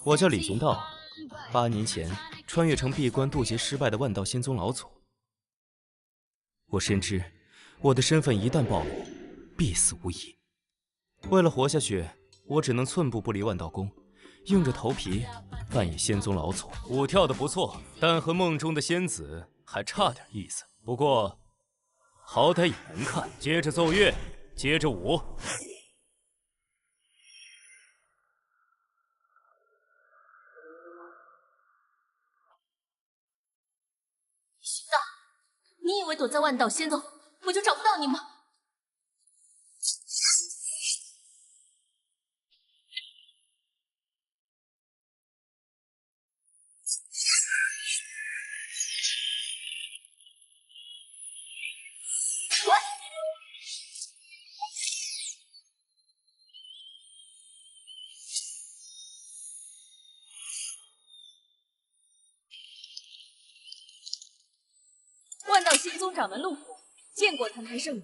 我叫李寻道，8年前穿越城闭关渡劫失败的万道仙宗老祖。我深知，我的身份一旦暴露，必死无疑。为了活下去，我只能寸步不离万道宫，硬着头皮扮演仙宗老祖。舞跳得不错，但和梦中的仙子还差点意思。不过，好歹也能看。接着奏乐，接着舞。寻道，你以为躲在万道仙宗，我就找不到你吗？万道仙宗掌门陆虎见过谭台圣女，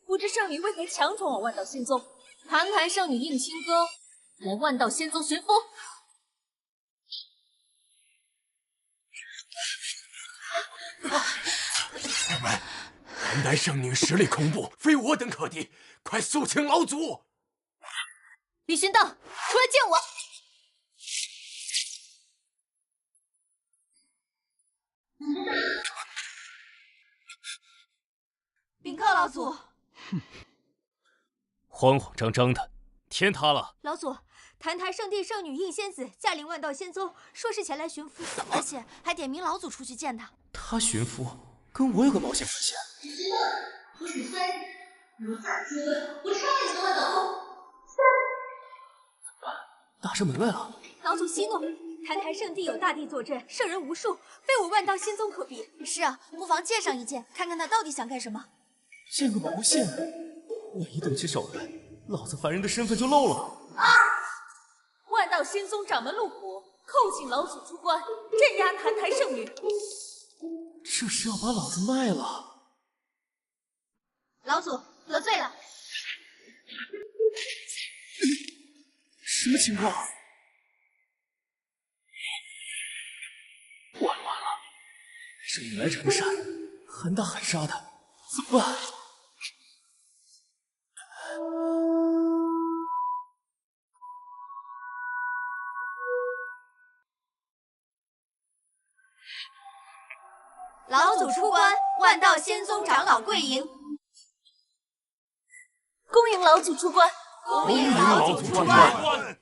不知圣女为何强闯我万道仙宗？谭台圣女应清歌来万道仙宗寻夫。二门，谭台圣女实力恐怖，非我等可敌，快肃清老祖！李寻道，出来见我！禀告老祖。慌慌张张的，天塌了！老祖，谭台圣地圣女应仙子驾临万道仙宗，说是前来寻夫，而且还点名老祖出去见他。他寻夫跟我有个毛线关系？李寻道，我属三日，如此追问，我拆了你的万道宫！怎么办？打上门来了！老祖息怒，谭台圣地有大帝坐镇，圣人无数，非我万道仙宗可比。是啊，不妨见上一见，看看他到底想干什么。见个毛线！万一动起手来，老子凡人的身份就漏了。啊！万道仙宗掌门陆虎叩请老祖出关，镇压谭台圣女。这是要把老子卖了！老祖得罪了。什么情况？完了！圣女来者不善，喊打喊杀的，怎么办？老祖出关，万道仙宗长老跪迎。恭迎老祖出关，恭迎老祖出关。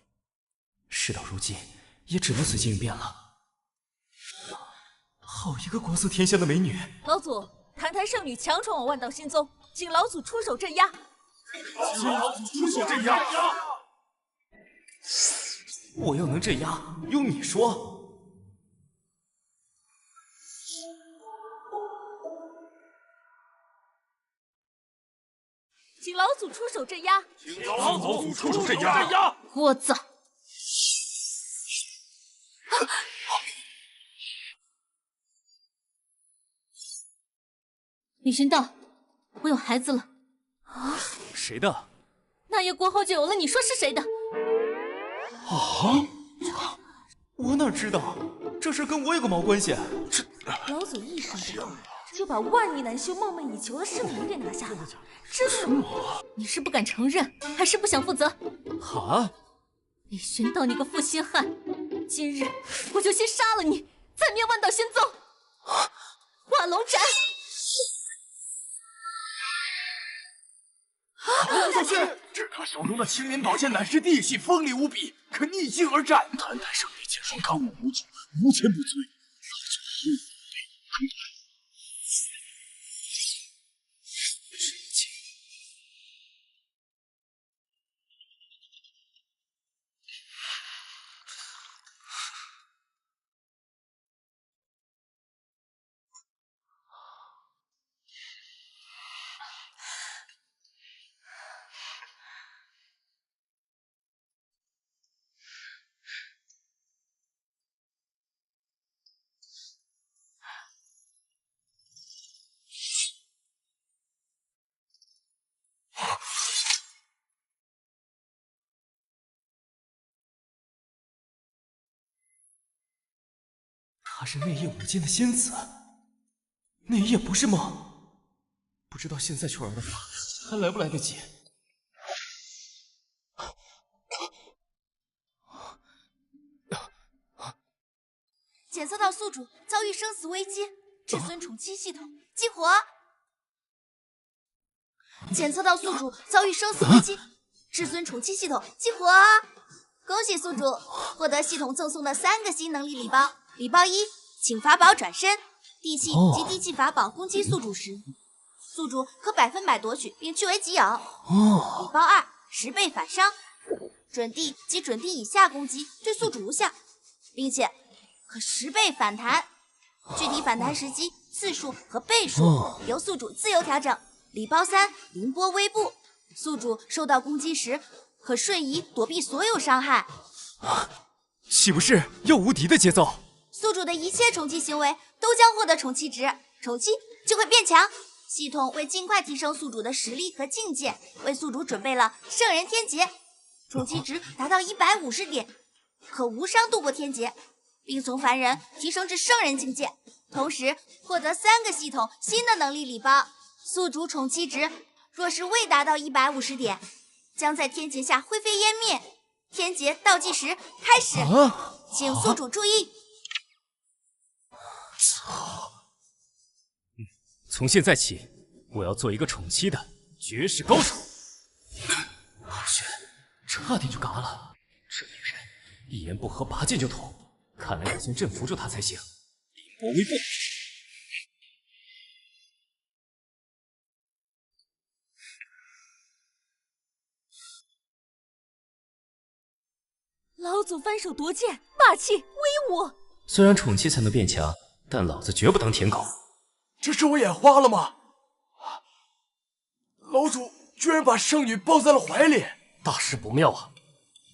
事到如今，也只能随机应变了。好一个国色天香的美女！老祖，谭台圣女强闯我万道仙宗，请老祖出手镇压。请老祖出手镇压！我要能镇压，用你说？请老祖出手镇压！请老祖出手镇压！聒噪！李寻道，我有孩子了。啊？谁的？那夜过后就有了，你说是谁的？啊！我哪知道？这事跟我有个毛关系？这老祖一声不吭，就把万亿难修、梦寐以求的圣女给拿下了。知道吗？你是不敢承认，还是不想负责？啊！李寻道，你个负心汉！今日我就先杀了你，再灭万道仙宗！画龙斩！小心！只可手中的青莲宝剑乃是地系，锋利无比，可逆境而战。谭台圣女剑霜刚武无阻，无坚不摧。老祖后背攻来。她是内夜舞剑的仙子，内夜不是梦，不知道现在去玩的话，还来不来得及？检测到宿主遭遇生死危机，至尊宠妻系统激活。检测到宿主遭遇生死危机，至尊宠妻系统激活。恭喜宿主获得系统赠送的3个新能力礼包。礼包1，请法宝转身，地气及地气法宝攻击宿主时，宿主可100%夺取并据为己有。礼包2，10倍反伤，准地及准地以下攻击对宿主无效，并且可10倍反弹，具体反弹时机、次数和倍数由宿主自由调整。礼包3，凌波微步，宿主受到攻击时可瞬移躲避所有伤害。岂不是又无敌的节奏？宿主的一切宠妻行为都将获得宠妻值，宠妻就会变强。系统为尽快提升宿主的实力和境界，为宿主准备了圣人天劫，宠妻值达到150点，可无伤度过天劫，并从凡人提升至圣人境界，同时获得3个系统新的能力礼包。宿主宠妻值若是未达到150点，将在天劫下灰飞烟灭。天劫倒计时开始，请宿主注意。从现在起，我要做一个宠妻的绝世高手。去，差点就嘎了。这女人一言不合拔剑就捅，看来得先镇服住她才行。凌波微步。老祖翻手夺剑，霸气威武。虽然宠妻才能变强，但老子绝不当舔狗。这是我眼花了吗？老祖居然把圣女抱在了怀里，大事不妙啊！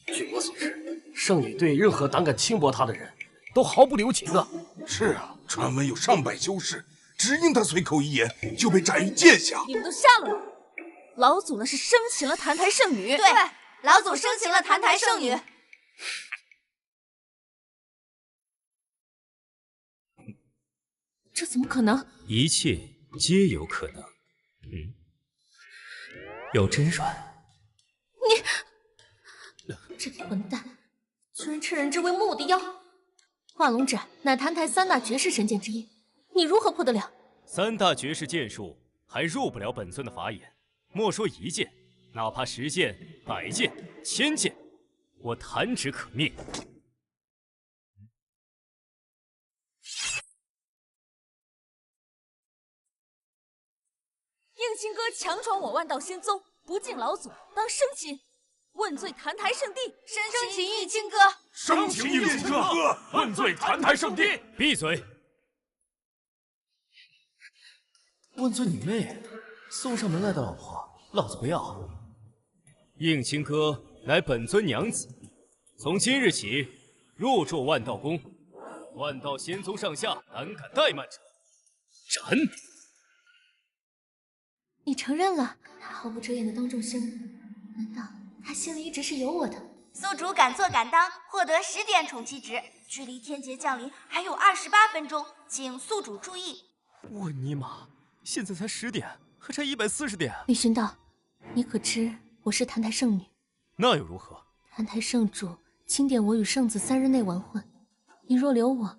据我所知，圣女对任何胆敢轻薄她的人都毫不留情啊！是啊，传闻有上百修士，只因他随口一言就被斩于剑下。你们都瞎了吗？老祖那是生擒了澹台圣女。对，老祖生擒了澹台圣女。这怎么可能？一切皆有可能。有真软。这个混蛋，居然趁人之危没我的腰！化龙斩乃澹台3大绝世神剑之一，你如何破得了？3大绝世剑术还入不了本尊的法眼，莫说1剑，哪怕10剑、100剑、1000剑，我弹指可灭。应钦哥强闯我万道仙宗，不敬老祖，当生擒，问罪澹台圣地，生擒应钦哥，生擒应钦哥，问罪澹台圣地。闭嘴！问罪你妹！送上门来的老婆，老子不要。应钦哥乃本尊娘子，从今日起入住万道宫，万道仙宗上下胆敢怠慢者，斩！你承认了，他毫不遮掩的当众生人，难道他心里一直是有我的？宿主敢做敢当，获得10点宠妻值，距离天劫降临还有28分钟，请宿主注意。我尼玛，现在才10点，还差140点。李寻道，你可知我是澹台圣女？那又如何？澹台圣主钦点我与圣子3日内完婚，你若留我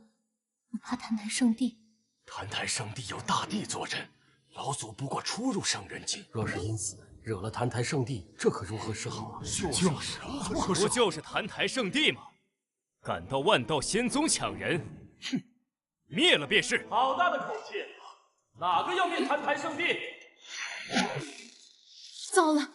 怕澹台圣地。澹台圣地有大帝坐镇，老祖不过初入圣人境，若是因此惹了澹台圣地，这可如何是好啊？就是啊，不就是澹台圣地吗？敢到万道仙宗抢人，哼，灭了便是。好大的口气！哪个要灭澹台圣地？糟了！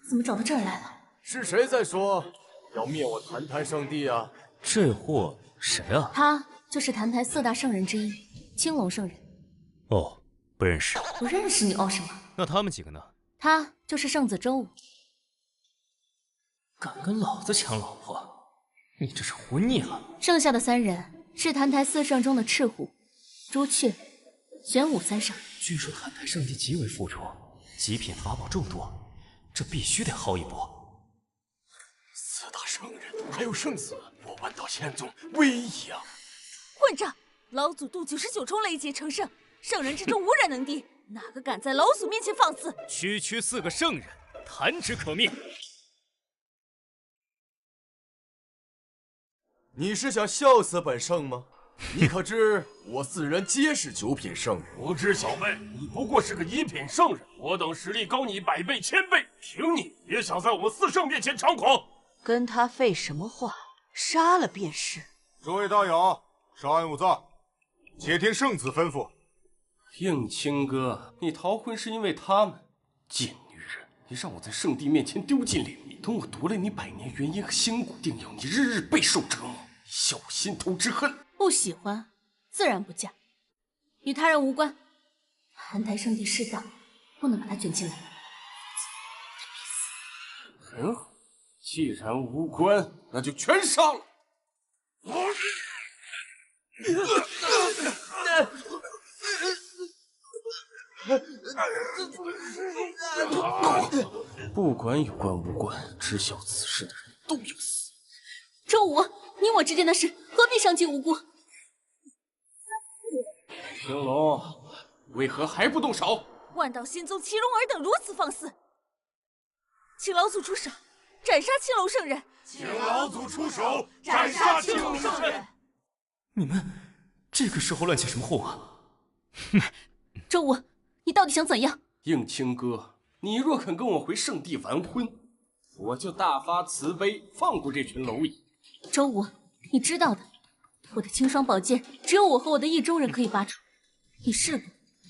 怎么找到这儿来了？是谁在说要灭我澹台圣地啊？这货谁啊？他就是澹台4大圣人之一，青龙圣人。哦，不认识。不认识你哦什么？那他们几个呢？他就是圣子周武。敢跟老子抢老婆，你这是活腻了。剩下的3人是澹台4圣中的赤虎、朱雀，玄武3胜。据说谭台圣地极为富庶，极品法宝众多，这必须得薅一波。4大圣人还有圣子，我万道仙宗威仪啊！混账！老祖度99重雷劫成圣，圣人之中无人能敌，哪个敢在老祖面前放肆？区区4个圣人，弹指可灭。你是想笑死本圣吗？你可知我4人皆是9品圣人？无知小辈，你不过是个1品圣人，我等实力高你100倍、1000倍，凭你也想在我们4圣面前猖狂？跟他废什么话？杀了便是。诸位道友，稍安勿躁，且听圣子吩咐。应清哥，你逃婚是因为他们？贱女人，你让我在圣地面前丢尽脸面，等我夺了你百年元婴和仙骨，定要你日日备受折磨，消我心头之恨。不喜欢，自然不嫁，与他人无关。韩台圣地势大，不能把他卷进来。很好，既然无关，那就全杀了。不管有关无关，知晓此事的人都要死。周武，你我之间的事何必伤及无辜？青龙，为何还不动手？万道仙宗祁龙尔等如此放肆，请老祖出手，斩杀青龙圣人！请老祖出手，斩杀青龙圣人！你们这个时候乱起什么哄啊？周武，你到底想怎样？应清哥，你若肯跟我回圣地完婚，我就大发慈悲，放过这群蝼蚁。周武，你知道的，我的清霜宝剑只有我和我的意中人可以拔出，你试过，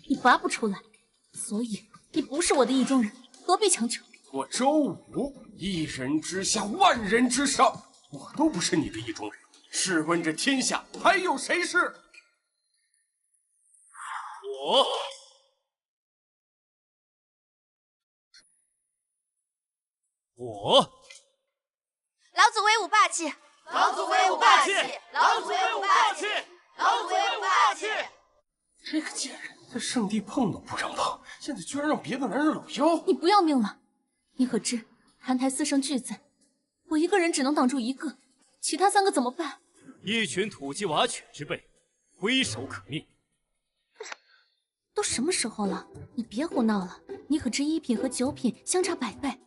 你拔不出来，所以你不是我的意中人，何必强求？我周武一人之下，万人之上，我都不是你的意中人。试问这天下还有谁是？我老祖威武霸气，老祖威武霸气，老祖威武霸气，老祖威武霸气。这个贱人在圣地碰都不让碰，现在居然让别的男人搂腰！你不要命了？你可知韩台4圣俱在，我一个人只能挡住1个，其他3个怎么办？一群土鸡瓦犬之辈，挥手可灭。都什么时候了？你别胡闹了！你可知1品和9品相差100倍？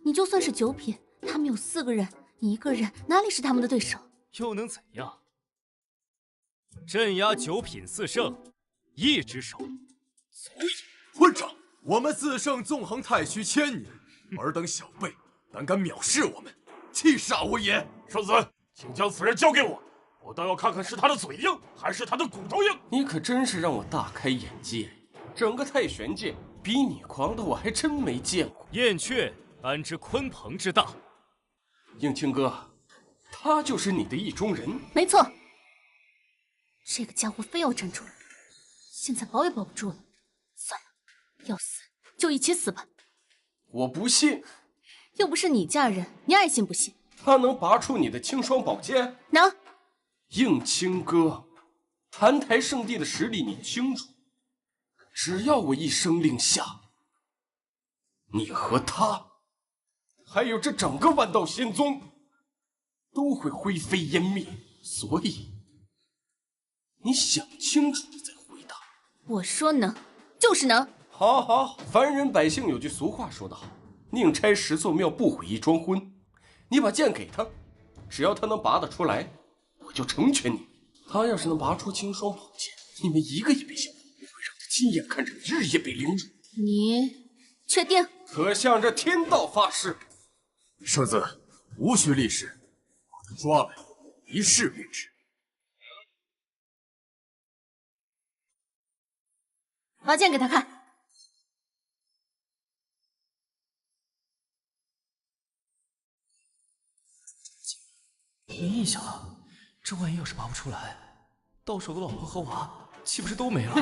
你就算是9品，他们有4个人，你1个人哪里是他们的对手？又能怎样？镇压9品4圣，一只手足矣。混账！我们4圣纵横太虚1000年，尔等小辈胆敢藐视我们，气煞我也！圣子，请将此人交给我，我倒要看看是他的嘴硬，还是他的骨头硬。你可真是让我大开眼界，整个太玄界比你狂的我还真没见过。燕雀安知鲲鹏之大？应清哥，他就是你的意中人？没错，这个家伙非要站出来，现在保也保不住了。算了，要死就一起死吧。我不信，又不是你嫁人，你爱信不信？他能拔出你的清霜宝剑？能。应清哥，谭台圣地的实力你清楚，只要我一声令下，你和他，还有这整个万道仙宗，都会灰飞烟灭。所以，你想清楚了再回答。我说能，就是能。好好，凡人百姓有句俗话说得好，宁拆10座庙，不毁一桩婚。你把剑给他，只要他能拔得出来，我就成全你。他要是能拔出清霜宝剑，你们一个也别想活，我会让他亲眼看着你日夜被凌辱。你确定？可向着天道发誓。圣子，无需立誓，把他抓来，一试便知。拔剑给他看。没印象了，这万一要是拔不出来，到时候的老婆和娃岂不是都没了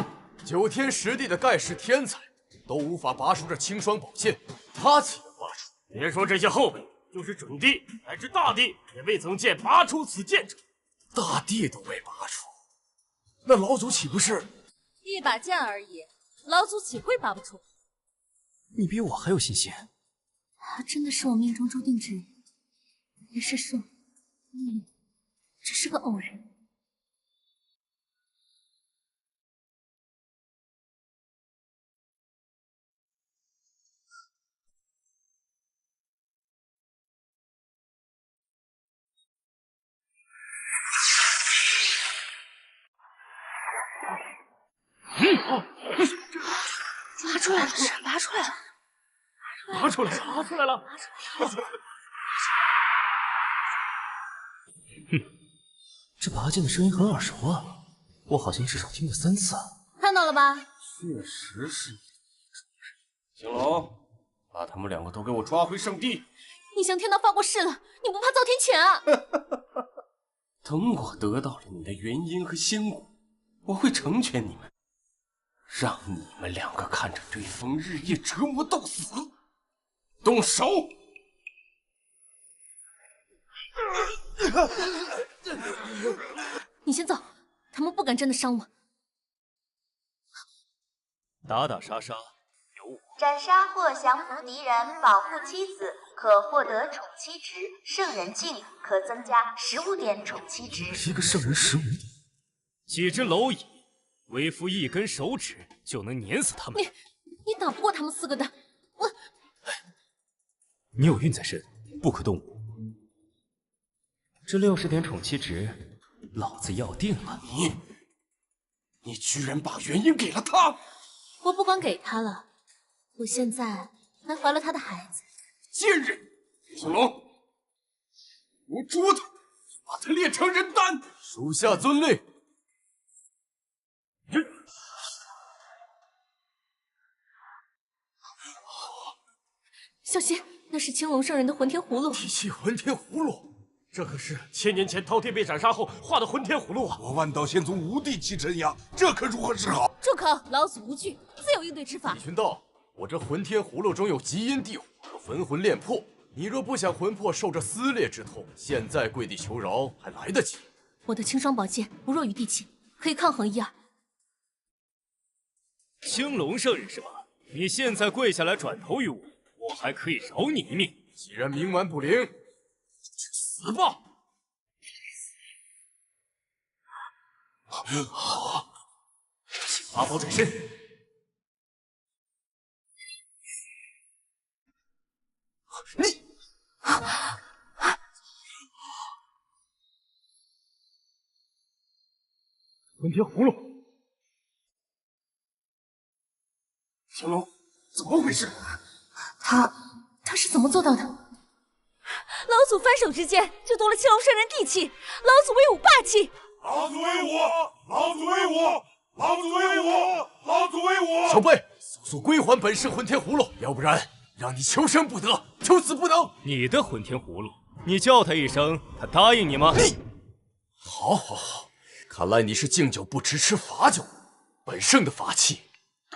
？9天10地的盖世天才都无法拔出这清霜宝剑，他岂能拔出？别说这些后辈，就是准帝乃至大帝，也未曾见拔出此剑者。大帝都未拔出，那老祖岂不是？一把剑而已，老祖岂会拔不出？你比我还有信心。他真的是我命中注定之人，还是说，你只是个偶然？拔出来了，拔出来了！拔出来了！拔出来了！这拔剑的声音很耳熟啊，我好像至少听过3次。看到了吧？确实是你的青龙，把他们2个都给我抓回圣地。你向天道发过誓了，你不怕遭天谴啊？等我得到了你的元婴和仙骨，我会成全你们，让你们2个看着对方日夜折磨到死。动手！你先走，他们不敢真的伤我。打打杀杀，有我。斩杀或降服敌人，保护妻子，可获得宠妻值；圣人境可增加15点宠妻值。一个圣人15点，几只蝼蚁，微服1根手指就能碾死他们。你打不过他们4个的，我。你有孕在身，不可动武。这60点宠妻值，老子要定了。你居然把元婴给了他！我不光给他了，我现在还怀了他的孩子。贱人！青龙，我捉他，把他炼成人丹。属下遵令。小心，那是青龙圣人的混天葫芦。地气混天葫芦，这可是1000年前饕餮被斩杀后画的混天葫芦啊！我万道仙宗无地气镇压，这可如何是好？住口！老祖无惧，自有应对之法。李群道，我这混天葫芦中有极阴地火，可焚魂炼魄。你若不想魂魄受这撕裂之痛，现在跪地求饶还来得及。我的青霜宝剑不弱于地气，可以抗衡1、2。青龙圣人是吧？你现在跪下来转头于我，我还可以饶你一命。既然冥顽不灵，就去死吧！请八宝转身。你混天葫芦，青龙，怎么回事？他是怎么做到的？老祖翻手之间就夺了青龙圣人地气，老祖威武霸气。老子为我，老子为我，老子为我，老子为我！小辈，速速归还本圣混天葫芦，要不然让你求生不得，求死不能！你的混天葫芦，你叫他一声，他答应你吗？好，好，好，看来你是敬酒不吃吃罚酒。本圣的法器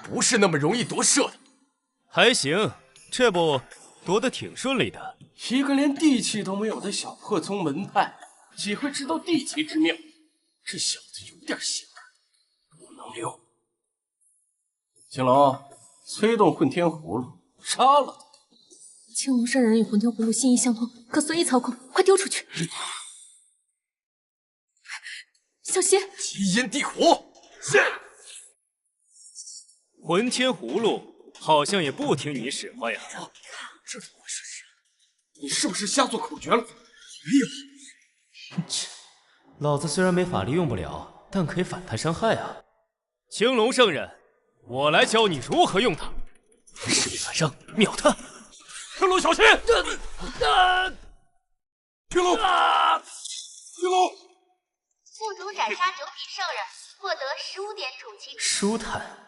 不是那么容易夺舍的。还行，这不夺得挺顺利的。一个连地气都没有的小破宗门派，岂会知道地气之妙？这小子有点邪门，不能留。青龙，催动混天葫芦，杀了他！青龙圣人与混天葫芦心意相通，可随意操控，快丢出去！小心！极阴地火，是。混天葫芦好像也不听你使唤呀。这怎么回事？你是不是瞎做口诀了？没有。老子虽然没法力用不了，但可以反弹伤害啊。青龙圣人，我来教你如何用它。势必反伤，秒他！青龙小心！青龙，青龙！副主斩杀9匹圣人，获得15点宠妻值。舒坦。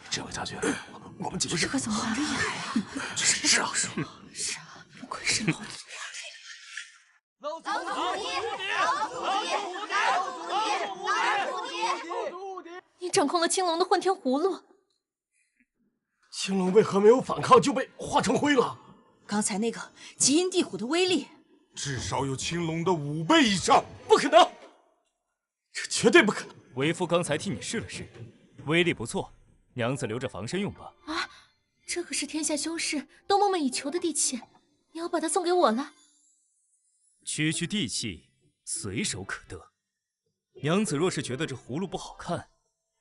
这位大军，我们几个这个小子很厉害啊！是啊，是啊，不愧是老祖。老祖无敌！老祖无敌！老祖无敌！老祖无敌！你掌控了青龙的混天葫芦，青龙为何没有反抗就被化成灰了？刚才那个极阴地虎的威力至少有青龙的5倍以上。不可能，这绝对不可能。为夫刚才替你试了试，威力不错，娘子留着防身用吧。啊，这可是天下修士都梦寐以求的地器，你要把它送给我了？区区地器，随手可得。娘子若是觉得这葫芦不好看，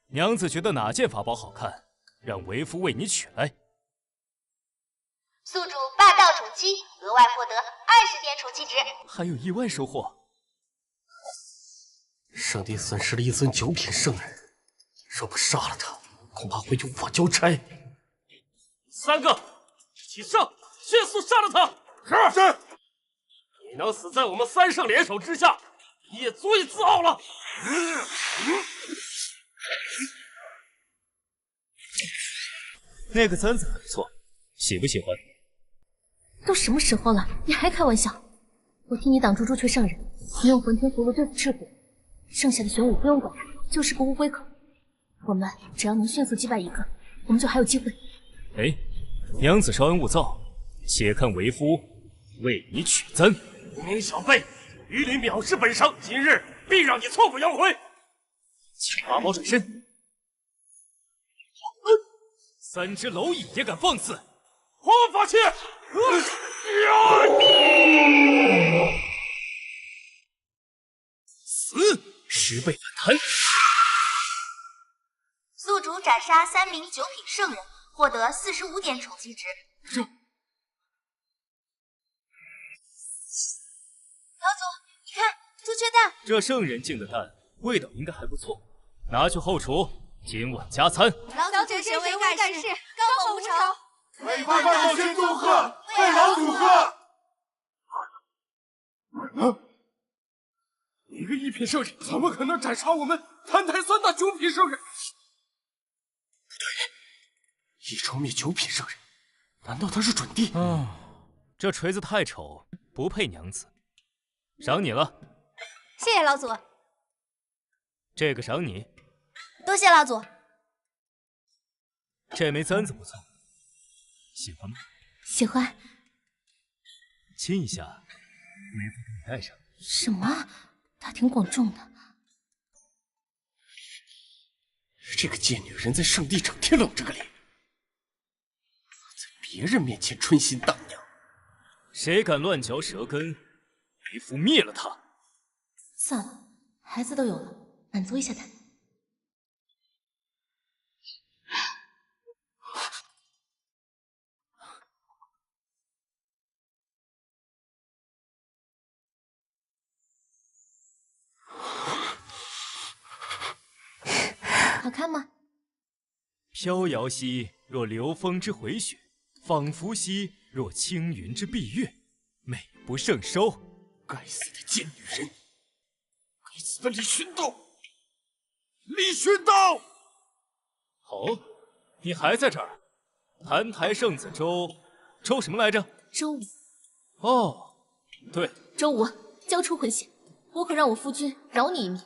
娘子觉得哪件法宝好看，让为夫为你取来。宿主霸道宠妻，额外获得20点宠妻值，还有意外收获。上帝损失了一尊9品圣人，若不杀了他，恐怕会用我交差。3个，起上，迅速杀了他！是。你能死在我们3圣联手之下，你也足以自傲了。那个簪子很不错，喜不喜欢？都什么时候了，你还开玩笑？我替你挡住朱雀圣人，你用混天葫芦对付赤骨，剩下的玄武不用管，就是个乌龟壳。我们只要能迅速击败一个，我们就还有机会。哎，娘子稍安勿躁，且看为夫为你取簪。无名小辈，鱼鳞藐视本圣，今日必让你挫骨扬灰。请法宝转身。3只蝼蚁也敢放肆！还我法器！死！10倍反弹。宿主斩杀3名9品圣人，获得45点宠妻值。老祖，你看朱雀蛋，这圣人境的蛋味道应该还不错，拿去后厨，今晚加餐。老祖这神为盖世，高某无仇。为霸道仙宗贺，为老祖贺。一个1品圣人，怎么可能斩杀我们谭台3大9品圣人？不对，一筹灭9品圣人，难道他是准帝？这锤子太丑，不配娘子。赏你了。谢谢老祖。这个赏你。多谢老祖。这枚簪子不错，喜欢吗？喜欢。亲一下，为夫给你戴上。什么？他挺广众的。这个贱女人在圣地整天冷着个脸，在别人面前春心荡漾。谁敢乱嚼舌根，为夫灭了他。算了，孩子都有了，满足一下他。好看吗？飘摇兮若流风之回雪，仿佛兮若青云之蔽月，美不胜收。该死的贱女人！该死的李寻道！李寻道！哦，你还在这儿？谭台圣子周什么来着？周武。哦，对，周武，交出魂血，不可让我夫君饶你一命，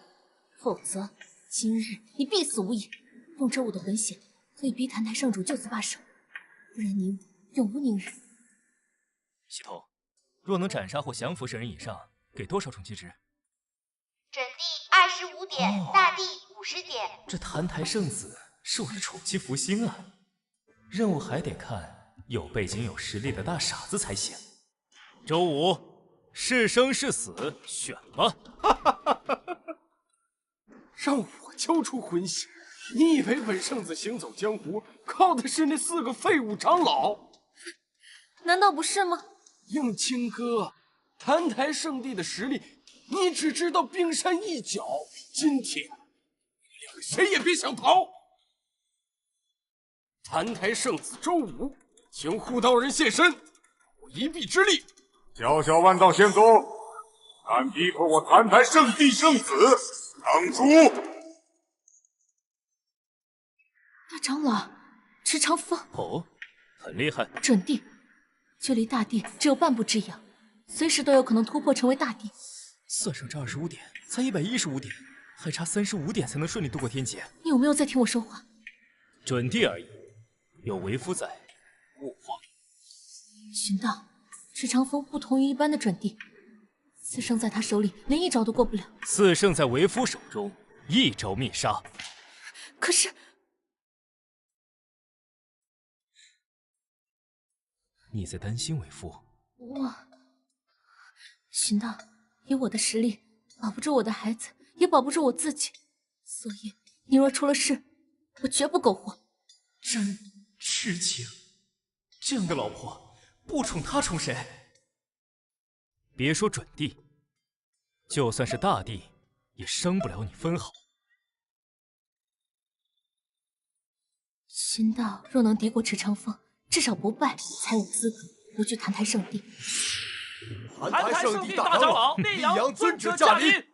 否则今日你必死无疑。用周武的魂血可以逼谭台圣主就此罢手，不然你我永无宁日。系统，若能斩杀或降服圣人以上，给多少宠妻值？准帝25点，大帝50点。这谭台圣子是我的宠妻福星啊！任务还得看有背景有实力的大傻子才行。周武，是生是死，选吧。让我交出魂血？你以为本圣子行走江湖靠的是那4个废物长老？难道不是吗？应青哥，谭台圣地的实力，你只知道冰山一角。今天，你2个谁也别想逃！谭台圣子周武，请护道人现身，我一臂之力。小小万道仙宗，敢逼迫我谭台圣地圣子，当诛！大长老，池长风。哦，很厉害。准帝，距离大帝只有半步之遥，随时都有可能突破成为大帝。算上这25点，才115点，还差35点才能顺利度过天劫。你有没有在听我说话？准帝而已，有为夫在，勿慌。寻道，池长风不同于一般的准帝，四圣在他手里连一招都过不了。四圣在为夫手中，一招灭杀。可是，你在担心为夫？寻道，以我的实力，保不住我的孩子，也保不住我自己。所以，你若出了事，我绝不苟活。真痴情，这样的老婆，不宠她宠谁？别说准帝，就算是大帝，也伤不了你分毫。寻道若能敌过池长风，至少不败，才有资格不惧澹台圣地。澹台圣地大长老烈阳尊者驾临！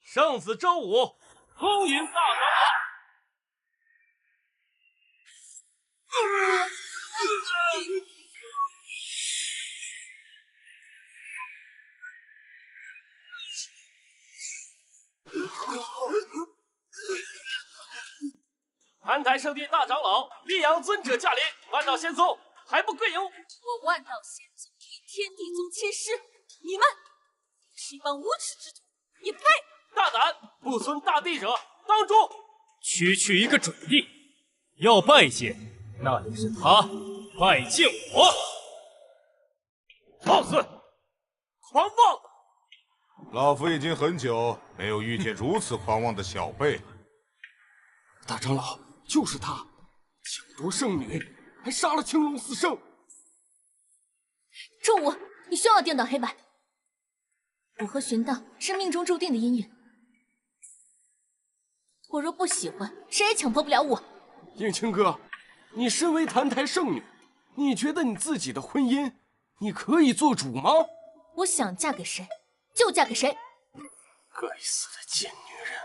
圣子周武恭迎大长老。澹台圣地大长老烈阳尊者驾临，万道仙宗还不跪有？我万道仙宗与天地宗亲师，你们是一帮无耻之徒，也配！大胆不尊大帝者，当诛！区区一个准帝，要拜见，那就是他拜见我。放肆！狂妄！老夫已经很久没有遇见如此狂妄的小辈了。大长老，就是他，抢夺圣女，还杀了青龙四圣。周武，你休要颠倒黑白。我和寻道是命中注定的姻缘，我若不喜欢，谁也强迫不了我。应青哥，你身为澹台圣女，你觉得你自己的婚姻，你可以做主吗？我想嫁给谁，就嫁给谁。该死的贱女人！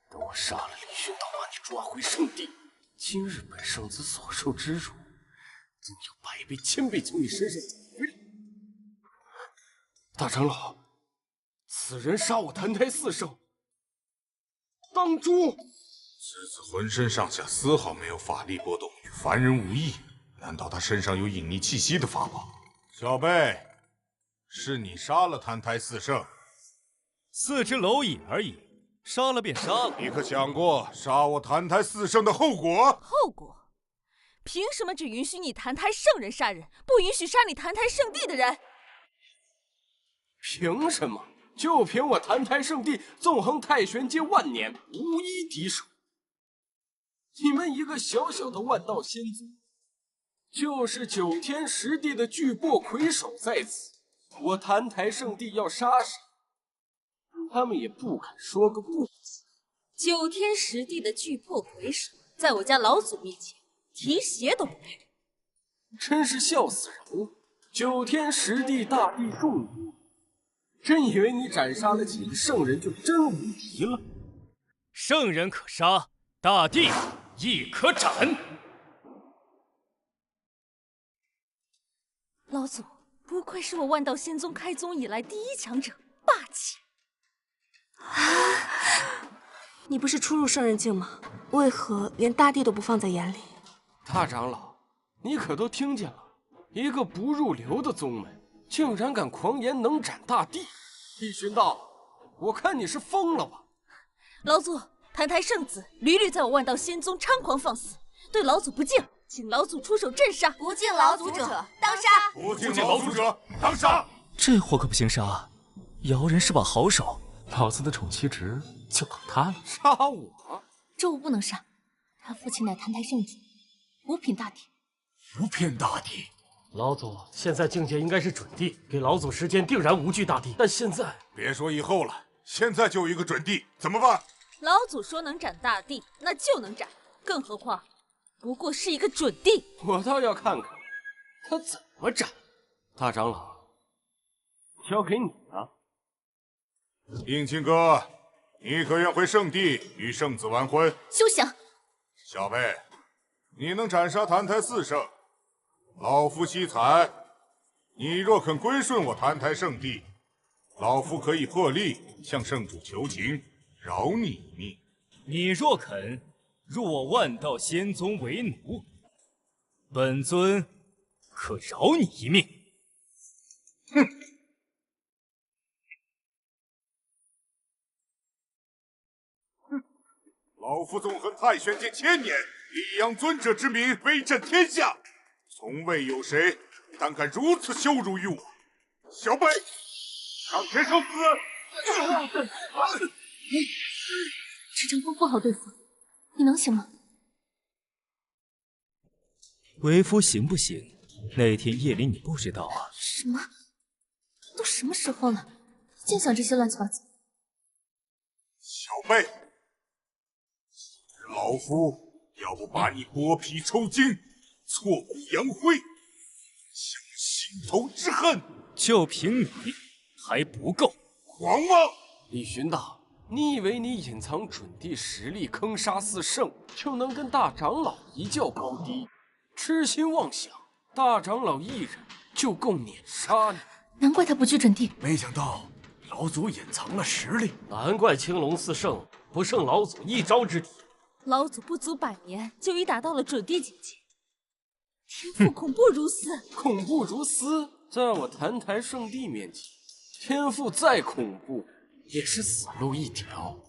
等我杀了李寻道，把你抓回圣地，今日本圣子所受之辱，怎有百倍千倍从你身上找回来？大长老，此人杀我澹台四圣，当诛！此子浑身上下丝毫没有法力波动，与凡人无异。难道他身上有隐匿气息的法宝？小辈，是你杀了澹台四圣4只蝼蚁而已，杀了便杀了。你可想过杀我澹台四圣的后果？后果？凭什么只允许你澹台圣人杀人，不允许杀你澹台圣地的人？凭什么？就凭我澹台圣地纵横太玄界万年，无一敌手。你们一个小小的万道仙宗，就是9天10地的巨擘魁首在此，我澹台圣地要杀谁，他们也不敢说个不字。 9天10地的巨擘魁首，在我家老祖面前提鞋都不带人，真是笑死人了！9天10地大地众多，真以为你斩杀了几个圣人就真无敌了？圣人可杀，大地亦可斩。老祖，不愧是我万道仙宗开宗以来第一强者，霸气！你不是初入圣人境吗？为何连大帝都不放在眼里？大长老，你可都听见了？一个不入流的宗门，竟然敢狂言能斩大帝！李寻道，我看你是疯了吧？老祖，澹台圣子屡屡在我万道仙宗猖狂放肆，对老祖不敬，请老祖出手镇杀。不敬老祖者当杀！不敬老祖者当杀！这货可不行杀，姚人是把好手，老子的宠妻值就靠他了。杀我？周武不能杀，他父亲乃澹台圣主，五品大帝。不骗大帝。老祖现在境界应该是准帝，给老祖时间定然无惧大帝。但现在别说以后了，现在就一个准帝，怎么办？老祖说能斩大帝，那就能斩，更何况不过是一个准帝。我倒要看看他怎么斩。大长老，交给你了。应清哥，你可愿回圣地与圣子完婚？休想！小辈，你能斩杀澹台四圣，老夫惜才。你若肯归顺我澹台圣地，老夫可以破例向圣主求情，饶你一命。你若肯入我万道仙宗为奴，本尊可饶你一命。哼！老夫纵横太玄界1000年，力扬尊者之名，威震天下，从未有谁胆敢如此羞辱于我。小辈，上前受死！池长风不好对付，你能行吗？为夫行不行？那天夜里你不知道啊？什么？都什么时候了，净想这些乱七八糟。小辈，老夫要不把你剥皮抽筋，挫骨扬灰，想心头之恨。就凭你还不够狂妄！李寻大，你以为你隐藏准地实力，坑杀四圣，就能跟大长老一较高低？痴心妄想！大长老一人就够碾杀你。难怪他不惧准地，没想到老祖隐藏了实力，难怪青龙四圣不胜老祖一招之敌。老祖不足100年就已达到了准地境界，天赋恐怖如斯。恐怖如斯，在我澹台圣地面前，天赋再恐怖，也是死路一条。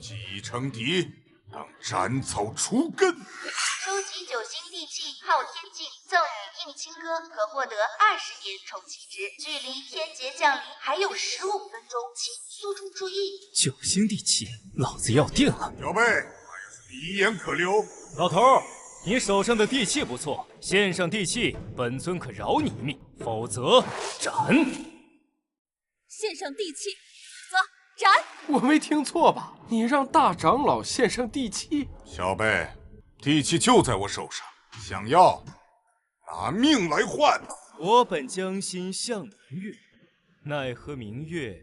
既成敌，当斩草除根。收集9星地气昊天镜，赠予应清歌，可获得20点宠气值。距离天劫降临还有15分钟，请宿主注意。9星地气，老子要定了！小辈，还有什么遗言可留？老头，你手上的地气不错，献上地气，本尊可饶你一命，否则斩！献上地气，否则斩！我没听错吧？你让大长老献上地气？小辈，地气就在我手上，想要拿命来换。我本将心向明月，奈何明月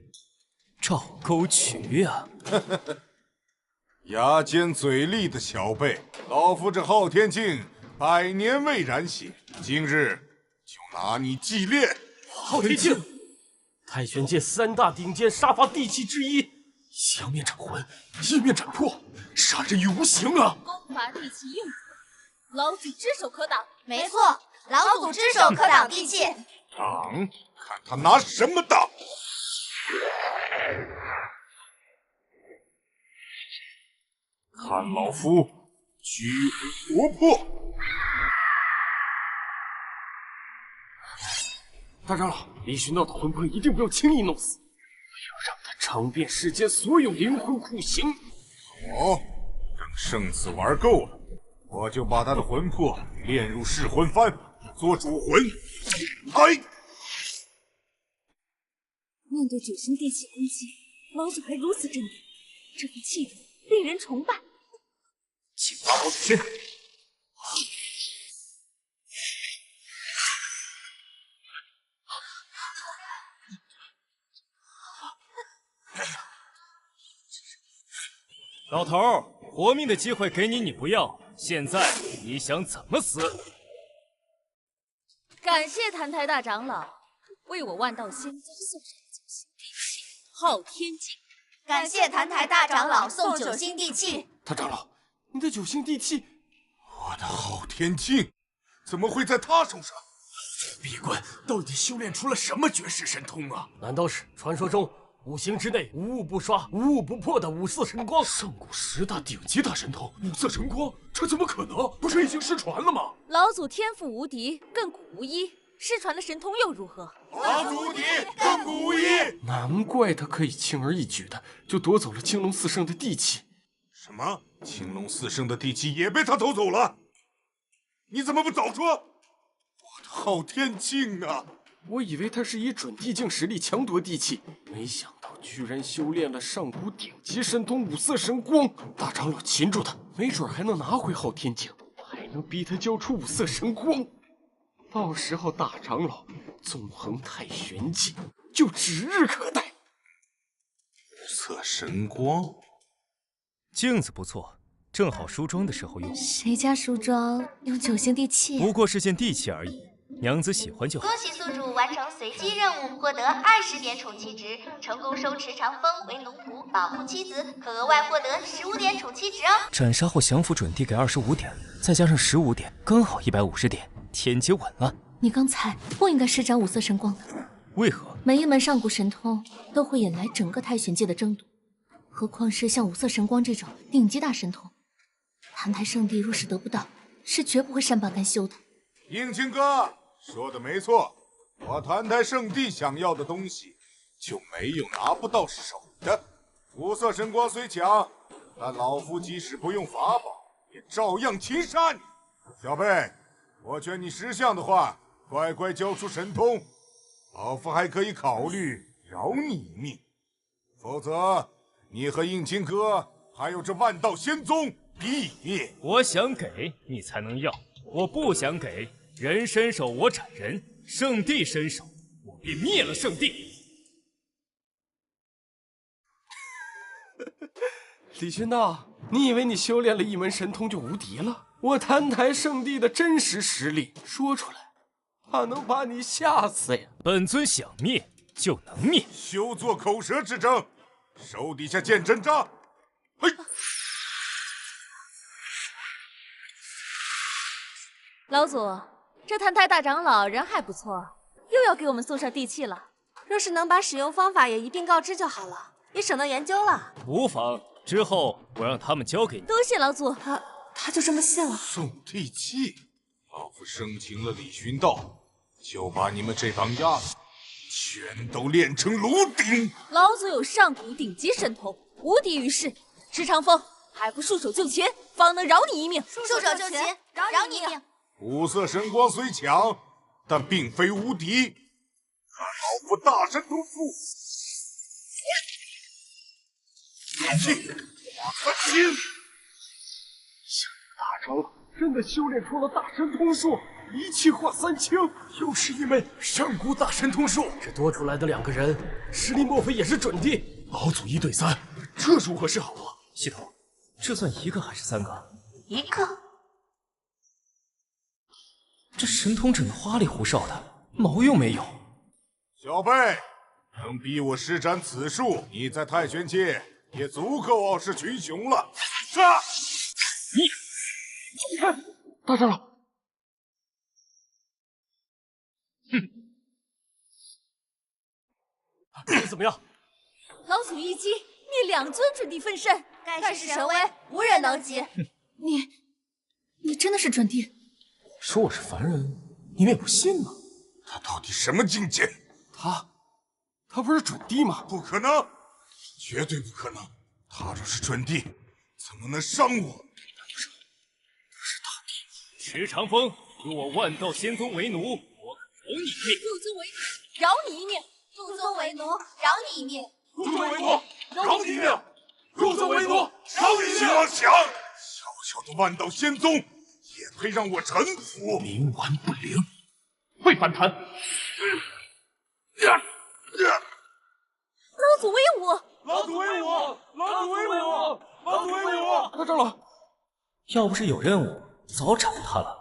照沟渠啊！牙尖嘴利的小辈，老夫这昊天镜100年未燃血，今日就拿你祭炼。昊天镜，太玄界3大顶尖杀伐地气之一，相面斩魂，一面斩魄，杀人于无形啊！攻伐地气硬骨，老祖只手可挡。没错，老祖只手可挡地气。挡，看他拿什么挡！看老夫聚魂夺魄！大长老，李寻道的魂魄一定不要轻易弄死，要让他尝遍世间所有灵魂酷刑。好，等圣子玩够了，我就把他的魂魄炼入噬魂幡，做主魂。嗨！面对9星地气攻击，老祖还如此镇定，这份气度令人崇拜。请发我身。老头，活命的机会给你，你不要，现在你想怎么死？感谢澹台大长老为我万道仙宗送上9星地气昊天镜。感谢澹台大长老送9星地气。大长老，你的9星地气，我的昊天镜怎么会在他手上？闭关到底修炼出了什么绝世神通啊？难道是传说中5行之内无物不刷、无物不破的五色神光？上古10大顶级大神通，五色神光，这怎么可能？不是已经失传了吗？老祖天赋无敌，亘古无一，失传的神通又如何？老祖无敌，亘古无一。难怪他可以轻而易举的就夺走了青龙4圣的地气。什么？青龙4圣的地气也被他偷走了？你怎么不早说？我的昊天镜啊！我以为他是以准地境实力强夺地气，没想到居然修炼了上古顶级神通五色神光。大长老擒住他，没准还能拿回昊天镜，还能逼他交出五色神光。到时候大长老纵横太玄界就指日可待。五色神光，镜子不错，正好梳妆的时候用。谁家梳妆用9星地气？不过是件地气而已，娘子喜欢就好。恭喜宿主完成随机任务，获得20点宠气值，成功收持长风为奴仆，保护妻子，可额外获得15点宠气值哦。斩杀后降服准地给25点，再加上15点，刚好150点，天劫稳了。你刚才不应该施展五色神光的。为何？每一门上古神通都会引来整个太玄界的争夺，何况是像五色神光这种顶级大神通，澹台圣地若是得不到，是绝不会善罢甘休的。应青哥说的没错，我澹台圣地想要的东西，就没有拿不到手的。五色神光虽强，但老夫即使不用法宝，也照样擒杀你。小贝，我劝你识相的话，乖乖交出神通，老夫还可以考虑饶你一命。否则，你和应青哥还有这万道仙宗必灭。我想给你才能要，我不想给，人伸手我斩人，圣地伸手我便灭了圣地。李君道，你以为你修炼了一门神通就无敌了？我澹台圣地的真实实力说出来，怕能把你吓死呀！本尊想灭就能灭，休做口舌之争，手底下见真章。嘿，老祖，这澹台大长老人还不错，又要给我们送上地契了。若是能把使用方法也一并告知就好了，也省得研究了。无妨，之后我让他们交给你。多谢老祖。他就这么信了？送地契，老夫生擒了李寻道，就把你们这帮丫头全都炼成炉鼎。老祖有上古顶级神通，无敌于世。池长风，还不束手就擒，方能饶你一命。束手就擒，饶你一命。五色神光虽强，但并非无敌。看老夫大神通术，地契化三清。大长老真的修炼出了大神通术，一气化三清，又是一门上古大神通术。这多出来的2个人，实力莫非也是准帝？老祖1对3，这如何是好啊？系统，这算1个还是3个？1个。这神通整的花里胡哨的，毛用没有。小贝，能逼我施展此术，你在太玄界也足够傲视群雄了。杀！你看，大长老，你怎么样？老祖一击灭2尊准帝分身，盖世神威，无人能及。你真的是准帝？说我是凡人，你们也不信吗？他到底什么境界？他不是准帝吗？不可能，绝对不可能。他若是准帝，怎么能伤我？池长风，入我万道仙宗为奴，我可饶你一命。入尊为奴，饶你一命。入尊为奴，饶你一命。入尊为奴，饶你一命。入尊为奴，饶你一命。想想，小小的万道仙宗，也配让我臣服？冥顽不灵，会反弹。老祖威武！老祖威武！老祖威武！老祖威武！大长老，要不是有任务，早斩他了。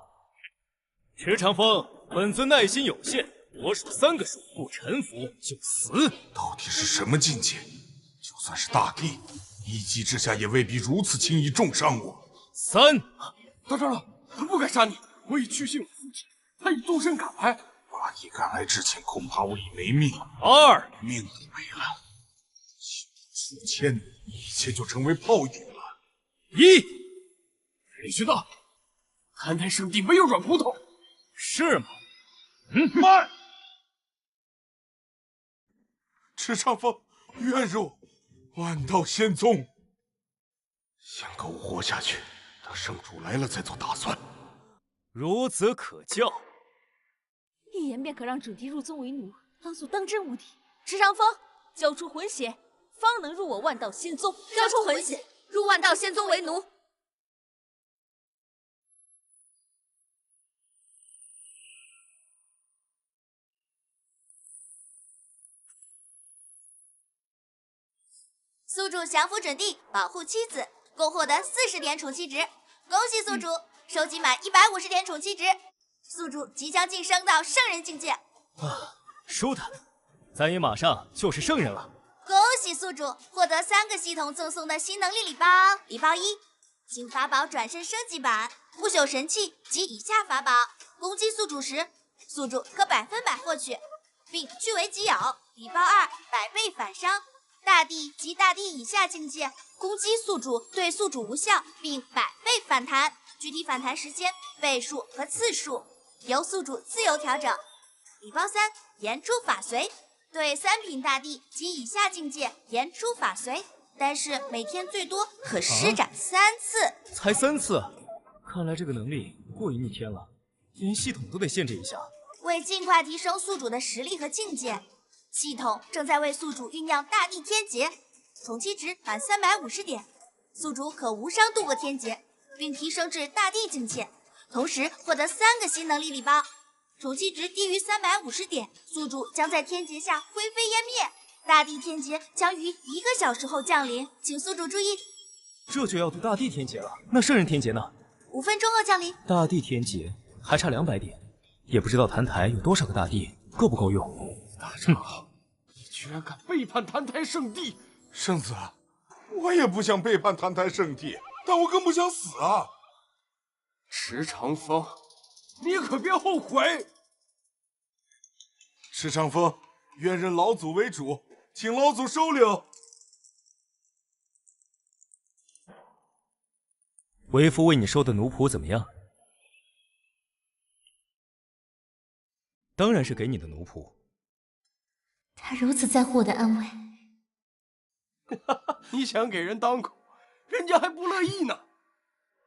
池长风，本尊耐心有限，我数3个数，不臣服就死。到底是什么境界？就算是大帝，一击之下也未必如此轻易重伤我。3，大长老，他不敢杀你，我已去信我父亲，他已动身赶来。大帝赶来之前，恐怕我已没命。2，命都没了，数千，一切就成为泡影了。1，李寻道，澹台圣地没有软骨头，是吗？慢！池长风，愿入万道仙宗。先苟活下去，等圣主来了再做打算。孺子可教。一言便可让准帝入宗为奴，老祖当真无敌。池长风，交出魂血，方能入我万道仙宗。交出魂血，入万道仙宗为奴。宿主降服准帝，保护妻子，共获得40点宠妻值。恭喜宿主，收集满150点宠妻值，宿主即将晋升到圣人境界。舒坦，咱也马上就是圣人了。恭喜宿主获得3个系统赠送的新能力礼包。礼包1：新法宝转身升级版，不朽神器及以下法宝，攻击宿主时，宿主可100%获取。并据为己有。礼包2，百倍反伤。大地及大地以下境界攻击宿主对宿主无效，并百倍反弹，具体反弹时间、倍数和次数由宿主自由调整。礼包3，言出法随，对3品大地及以下境界言出法随，但是每天最多可施展3次。才3次，看来这个能力过于逆天了，连系统都得限制一下。为尽快提升宿主的实力和境界，系统正在为宿主酝酿大地天劫，重击值满350点，宿主可无伤度过天劫，并提升至大地境界，同时获得3个新能力礼包。重击值低于350点，宿主将在天劫下灰飞烟灭。大地天劫将于1个小时后降临，请宿主注意。这就要渡大地天劫了，那圣人天劫呢？5分钟后降临。大地天劫还差200点，也不知道坛台有多少个大地，够不够用？大长，你居然敢背叛坛台圣地！圣子，我也不想背叛坛台圣地，但我更不想死啊！池长风，你可别后悔！池长风，愿认老祖为主，请老祖收留。为父为你收的奴仆怎么样？当然是给你的奴仆。他如此在乎我的安危，你想给人当口，人家还不乐意呢。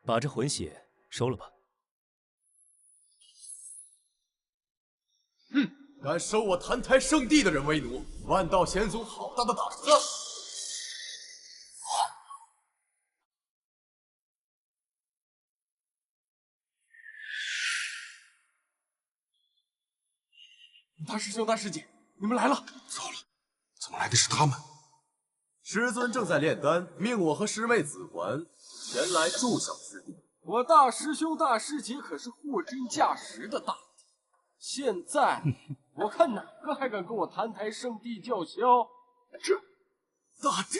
把这魂血收了吧。敢收我坛台圣地的人为奴，万道仙宗好大的胆子！大师兄、大师姐，你们来了！糟了，怎么来的是他们？师尊正在炼丹，命我和师妹子环前来助小师弟。我大师兄、大师姐可是货真价实的大帝，现在我看哪个还敢跟我坛台圣地叫嚣？这大帝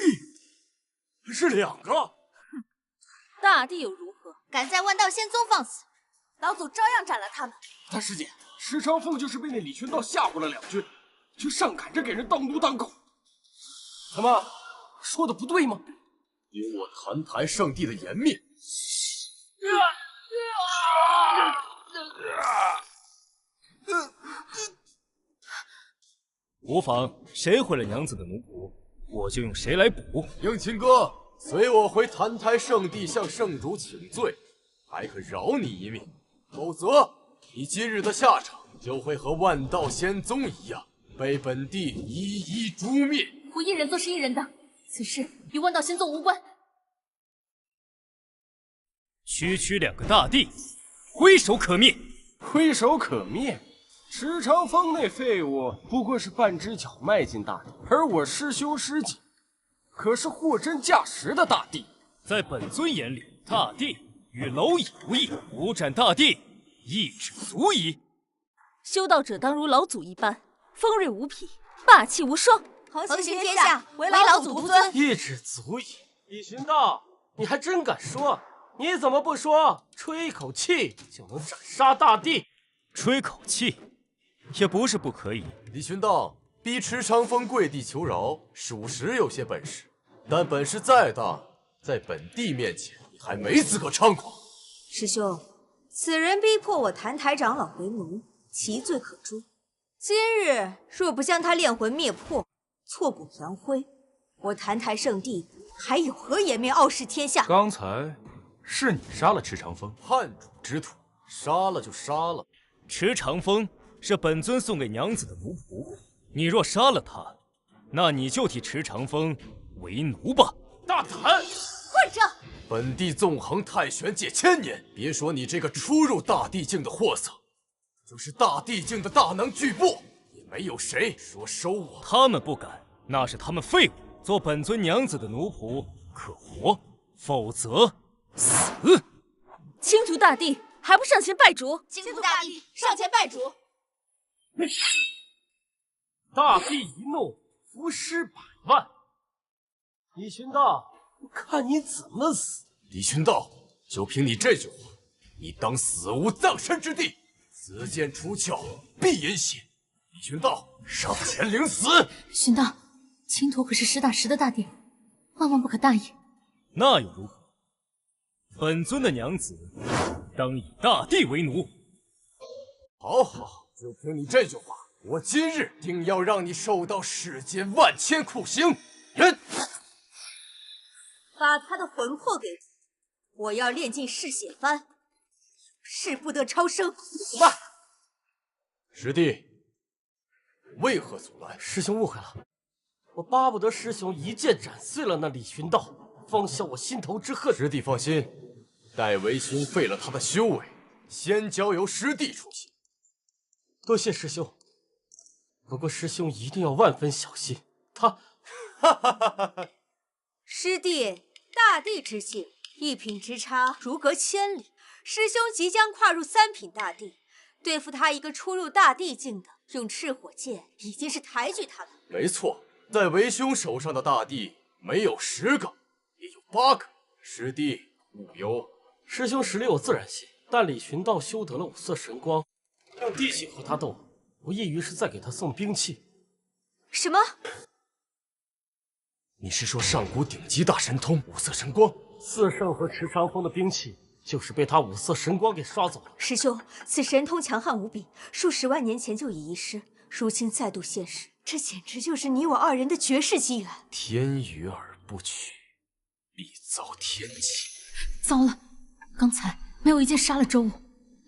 是2个，大帝又如何？敢在万道仙宗放肆，老祖照样斩了他们。大师姐，池长风就是被那李玄道吓唬了2句，就上赶着给人当奴当狗，怎么说的不对吗？有我坛台圣地的颜面。无妨，谁毁了娘子的奴仆，我就用谁来补。应勤哥，随我回坛台圣地向圣主请罪，还可饶你一命，否则你今日的下场就会和万道仙宗一样，被本地一一诛灭。我一人做事一人当，此事与万道仙宗无关。区区2个大帝，挥手可灭。挥手可灭？池长风那废物不过是半只脚迈进大地，而我师兄师姐可是货真价实的大帝。在本尊眼里，大帝与蝼蚁无异，独斩大帝一指足矣。修道者当如老祖一般，锋锐无匹，霸气无双。横行天下，唯老祖独尊。一指足矣。李寻道，你还真敢说？你怎么不说吹一口气就能斩杀大帝？吹口气也不是不可以。李寻道，逼池长风跪地求饶，属实有些本事，但本事再大，在本地面前，你还没资格猖狂。师兄，此人逼迫我坛台长老为奴，其罪可诛。今日若不将他炼魂灭魄，挫骨扬灰，我坛台圣地还有何颜面傲视天下？刚才是你杀了池长风，叛主之徒，杀了就杀了。池长风是本尊送给娘子的奴仆，你若杀了他，那你就替池长风为奴吧。大胆！混账！本地纵横太玄界1000年，别说你这个初入大地境的货色，就是大地境的大能巨擘，也没有谁说收我。他们不敢，那是他们废物。做本尊娘子的奴仆可活，否则死。青竹大帝还不上前拜主？青竹大帝上前拜主。大帝一怒，伏尸100万。李寻道，看你怎么死！李寻道，就凭你这句话，你当死无葬身之地，自见出鞘必饮血。李寻道，上前领死！寻道，倾土可是实打实的大帝，万万不可大意。那又如何？本尊的娘子当以大帝为奴。好好，就凭你这句话，我今日定要让你受到世间万千酷刑！人，把他的魂魄给我，我要炼尽嗜血幡，誓不得超生。慢，师弟，为何阻拦？师兄误会了，我巴不得师兄一剑斩碎了那李寻道，方消我心头之恨。师弟放心，待为兄废了他的修为，先交由师弟出席。多谢师兄，不过师兄一定要万分小心。他，师弟，大帝之境，一品之差如隔千里。师兄即将跨入3品大帝，对付他一个初入大帝境的，用赤火剑已经是抬举他了。没错，在为兄手上的大帝没有10个，也有8个。师弟勿忧。师兄实力我自然信，但李寻道修得了5色神光，用地性和他斗，无异于是在给他送兵器。什么？你是说上古顶级大神通5色神光？四圣和池长风的兵器就是被他5色神光给刷走了。师兄，此神通强悍无比，数10万年前就已遗失，如今再度现世，这简直就是你我2人的绝世机缘。天与而不取，必遭天谴。糟了，刚才没有一剑杀了周武，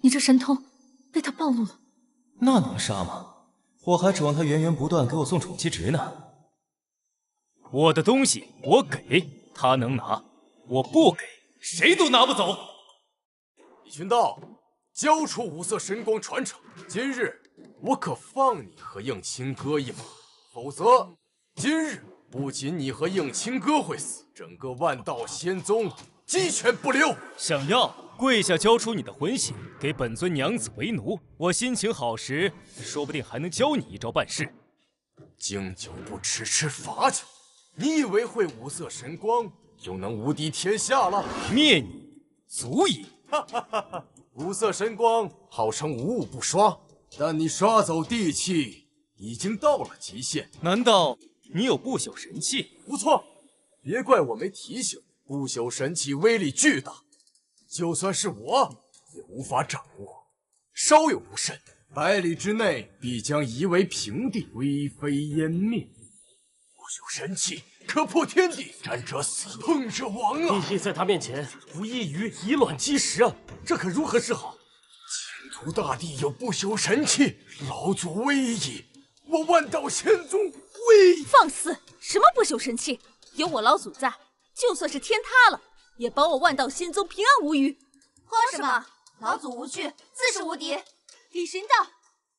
你这神通被他暴露了。那能杀吗？我还指望他源源不断给我送宠妻值呢。我的东西我给他能拿，我不给谁都拿不走。李寻道，交出5色神光传承，今日我可放你和应钦哥一马，否则今日不仅你和应钦哥会死，整个万道仙宗鸡犬不留。想要跪下交出你的魂血，给本尊娘子为奴，我心情好时，说不定还能教你一招办事。经久不迟，吃罚酒。你以为会5色神光就能无敌天下了？灭你足矣。哈哈哈哈！5色神光号称无物不刷，但你刷走地气已经到了极限。难道你有不朽神器？不错，别怪我没提醒。不朽神器威力巨大，就算是我也无法掌握，稍有不慎，100里之内必将夷为平地，灰飞烟灭。不朽神器可破天地，战者死，碰者亡啊！地气在他面前无异于以卵击石啊，这可如何是好？前途大帝有不朽神器，老祖威矣，我万道仙宗威！放肆！什么不朽神器？有我老祖在，就算是天塌了，也保我万道仙宗平安无虞。慌什么？老祖无惧，自是无敌。李寻道，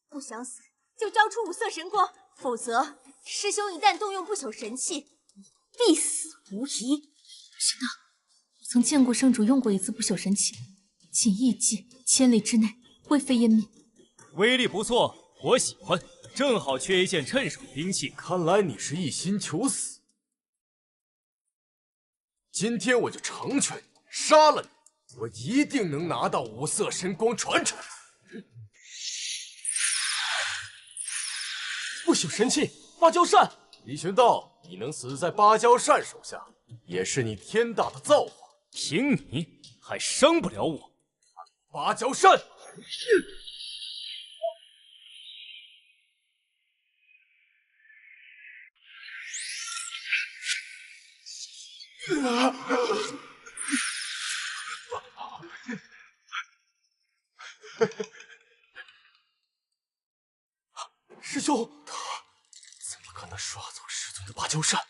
不想死就交出5色神光，否则师兄一旦动用不朽神器，必死无疑。是的，我曾见过圣主用过一次不朽神器，仅一击，1000里之内灰飞烟灭。威力不错，我喜欢。正好缺一件趁手兵器。看来你是一心求死。今天我就成全你，杀了你，我一定能拿到5色神光传承。不朽神器芭蕉扇。李寻道，你能死在芭蕉扇手下，也是你天大的造化。凭你还伤不了我。芭蕉扇。师兄，他怎么可能刷走师尊的芭蕉扇？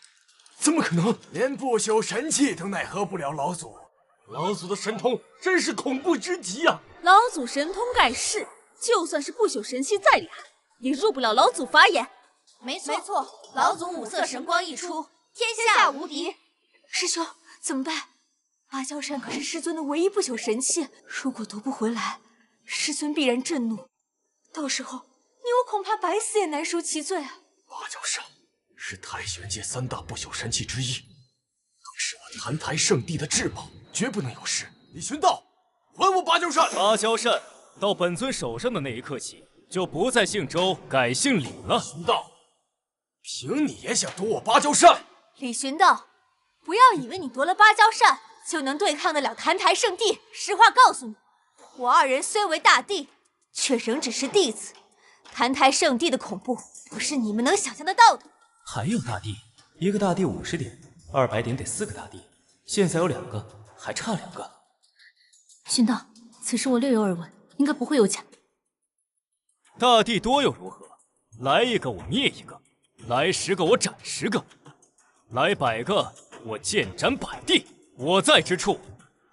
怎么可能？连不朽神器都奈何不了老祖。老祖的神通真是恐怖之极呀！老祖神通盖世，就算是不朽神器再厉害，也入不了老祖法眼。没错，老祖5色神光一出，天下无敌。师兄，怎么办？芭蕉扇可是师尊的唯一不朽神器，如果夺不回来，师尊必然震怒，到时候你我恐怕百死也难赎其罪啊！芭蕉扇是太玄界3大不朽神器之一，更是我澹台圣地的至宝，绝不能有失。李寻道，还我芭蕉扇！芭蕉扇到本尊手上的那一刻起，就不再姓周，改姓李了。寻道，凭你也想夺我芭蕉扇？李寻道，不要以为你夺了芭蕉扇就能对抗得了澹台圣地。实话告诉你，我二人虽为大帝，却仍只是弟子。澹台圣地的恐怖，不是你们能想象得到的。还有大帝，一个大帝50点，200点得4个大帝，现在有2个，还差2个。寻道，此事我略有耳闻，应该不会有假。大帝多又如何？来一个我灭一个，来10个我斩10个，来100个我剑斩100地。我在之处，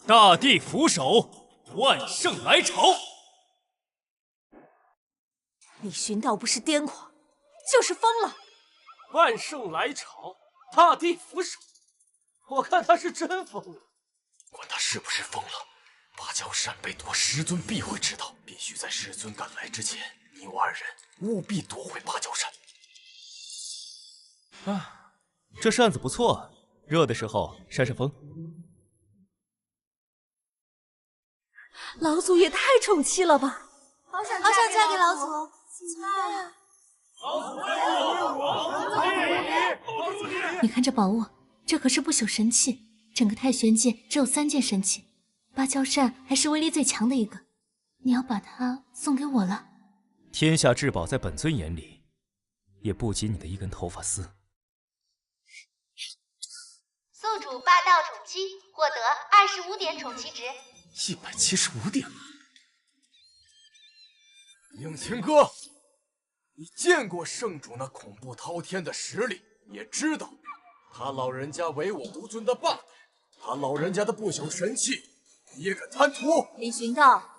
大帝俯首，万圣来朝。李寻道不是癫狂，就是疯了。万圣来朝，大帝俯首，我看他是真疯了。管他是不是疯了，芭蕉扇被夺，师尊必会知道。必须在师尊赶来之前，你我二人务必夺回芭蕉扇。啊，这扇子不错啊，热的时候扇扇风。老祖也太宠妻了吧！好想嫁给老祖，怎么办呀？你看这宝物，这可是不朽神器，整个太玄界只有3件神器，芭蕉扇还是威力最强的一个。你要把它送给我了？天下至宝在本尊眼里，也不及你的一根头发丝。宿主霸道宠妻，获得25点宠妻值。175点了。应勤哥，你见过圣主那恐怖滔天的实力，也知道他老人家唯我独尊的霸道，他老人家的不朽神器，你也敢贪图？李寻道，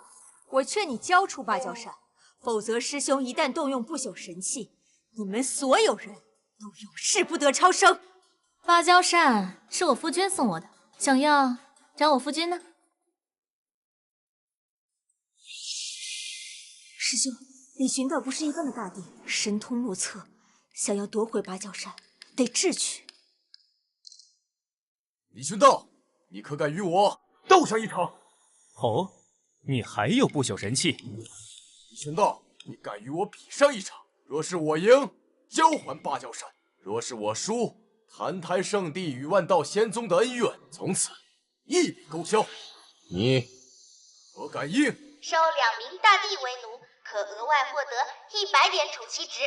我劝你交出芭蕉扇，否则师兄一旦动用不朽神器，你们所有人都永世不得超生。芭蕉扇是我夫君送我的，想要找我夫君呢？师兄，李寻道不是一般的大帝，神通莫测，想要夺回芭蕉扇，得智取。李寻道，你可敢与我斗上一场？哦，你还有不朽神器？李寻道，你敢与我比上一场？若是我赢，交还芭蕉扇；若是我输，澹台圣地与万道仙宗的恩怨从此一笔勾销。你可敢应？收2名大帝为奴，可额外获得100点宠妻值。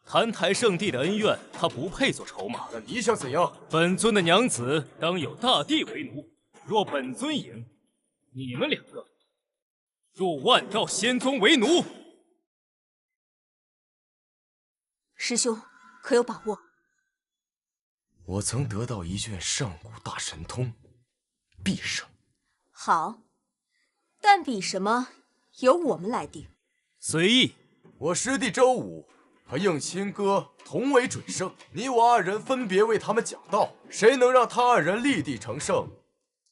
澹台圣地的恩怨，他不配做筹码。那你想怎样？本尊的娘子当有大帝为奴，若本尊赢，你们2个入万道仙宗为奴。师兄，可有把握？我曾得到一卷上古大神通，必胜。好，但比什么由我们来定。随意。我师弟周武和应钦哥同为准圣，你我2人分别为他们讲道，谁能让他2人立地成圣，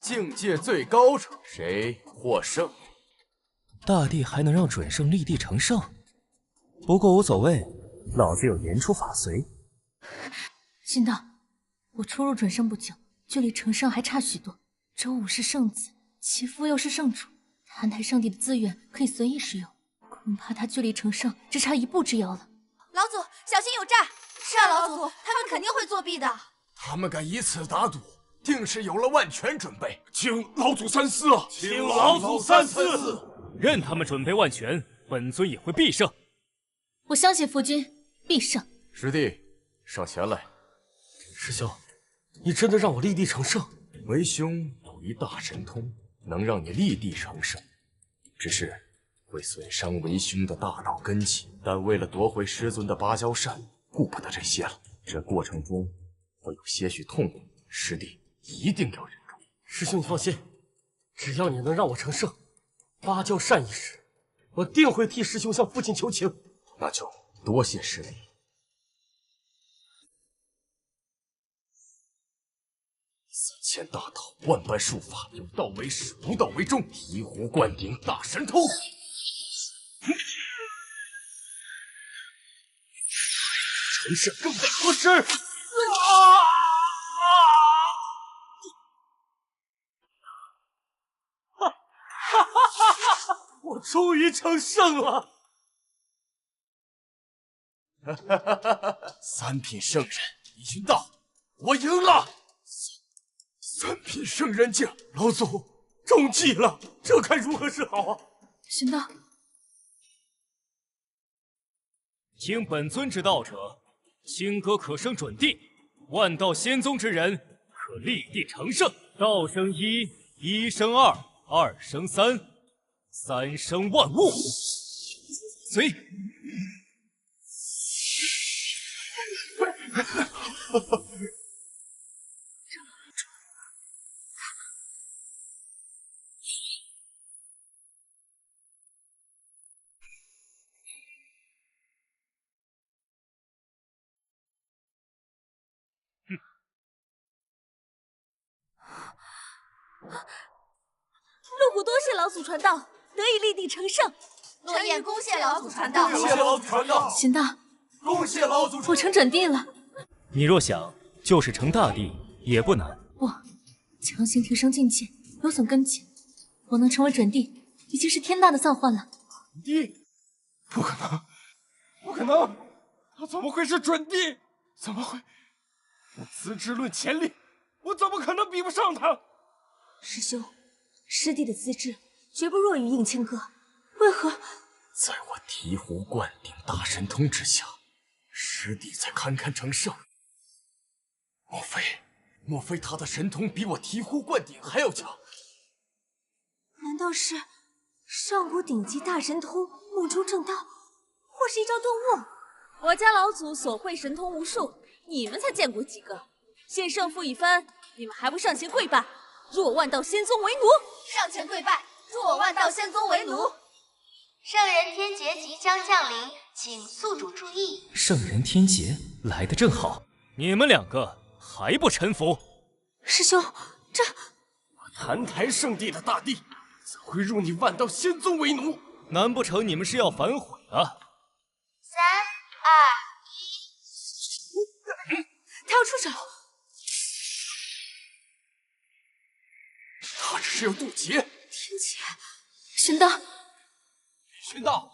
境界最高者，谁获胜。大帝还能让准圣立地成圣？不过无所谓，老子有言出法随。寻道，我初入准圣不久，距离成圣还差许多。周武是圣子，其父又是圣主，澹台圣地的资源可以随意使用，恐怕他距离成圣只差1步之遥了。老祖，小心有诈！是啊，老祖，他们肯定会作弊的。他们敢以此打赌，定是有了万全准备。请老祖三思啊！请老祖三思！任他们准备万全，本尊也会必胜。我相信夫君必胜。师弟，上前来。师兄，你真的让我立地成圣？为兄有一大神通，能让你立地成圣，只是会损伤为兄的大道根基。但为了夺回师尊的芭蕉扇，顾不得这些了。这过程中会有些许痛苦，师弟一定要忍住。师兄，你放心，只要你能让我成圣，芭蕉扇一事，我定会替师兄向父亲求情。那就多谢师弟。3000大道，万般术法，有道为始，无道为终，醍醐灌顶大神通。成圣更待何时？我终于成圣了！三品圣人李寻道，我赢了。三品圣人境，老祖中计了，这该如何是好啊？寻道，听本尊之道者，清歌可升准地，万道仙宗之人可立地成圣。道生一，一生二，二生三，三生万物。随。路虎多谢老祖传道，得以立地成圣。诺言恭谢老祖传道，恭谢老祖传道。寻道，恭谢老祖，我成准帝了。你若想，就是成大帝也不难。不，强行提升境界有损根基，我能成为准帝，已经是天大的造化了。帝？不可能，不可能！他怎么会是准帝？怎么会？论资质，论潜力，我怎么可能比不上他？师兄，师弟的资质绝不弱于应清哥，为何？在我醍醐灌顶大神通之下，师弟才堪堪成圣。莫非他的神通比我醍醐灌顶还要强？难道是上古顶级大神通木珠正道，或是一招顿悟？我家老祖所会神通无数，你们才见过几个？现胜负已分，你们还不上前跪拜，入我万道仙宗为奴？上前跪拜，入我万道仙宗为奴。圣人天劫即将降临，请宿主注意。圣人天劫来得正好，你们两个还不臣服？师兄，这我澹台圣地的大帝怎会入你万道仙宗为奴？难不成你们是要反悔啊？3、2、1，他要出手！他只是要渡劫。天劫，寻道，寻道，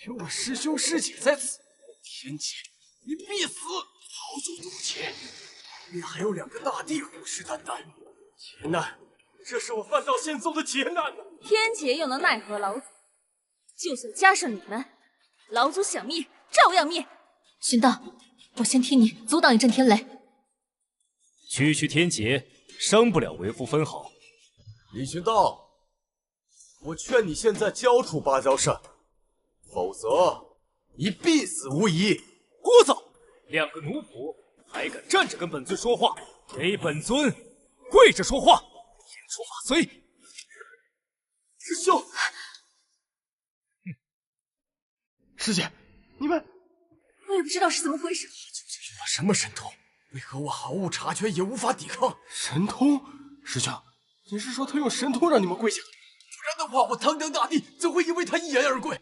有我师兄师姐在此，天劫，你必死！老祖渡劫，你还有2个大帝虎视眈眈，劫难，这是我万道仙宗的劫难啊！天劫又能奈何老祖？就算加上你们，老祖想灭照样灭。寻道，我先替你阻挡一阵天雷。区区天劫，伤不了为夫分毫。李寻道，我劝你现在交出芭蕉扇，否则你必死无疑。聒噪！2个奴仆还敢站着跟本尊说话？给本尊跪着说话！天出法随。师兄，师姐，你们……我也不知道是怎么回事。究竟用了什么神通？为何我毫无察觉，也无法抵抗？神通？师兄，你是说他用神通让你们跪下？不然的话，我堂堂大帝怎会因为他一言而跪？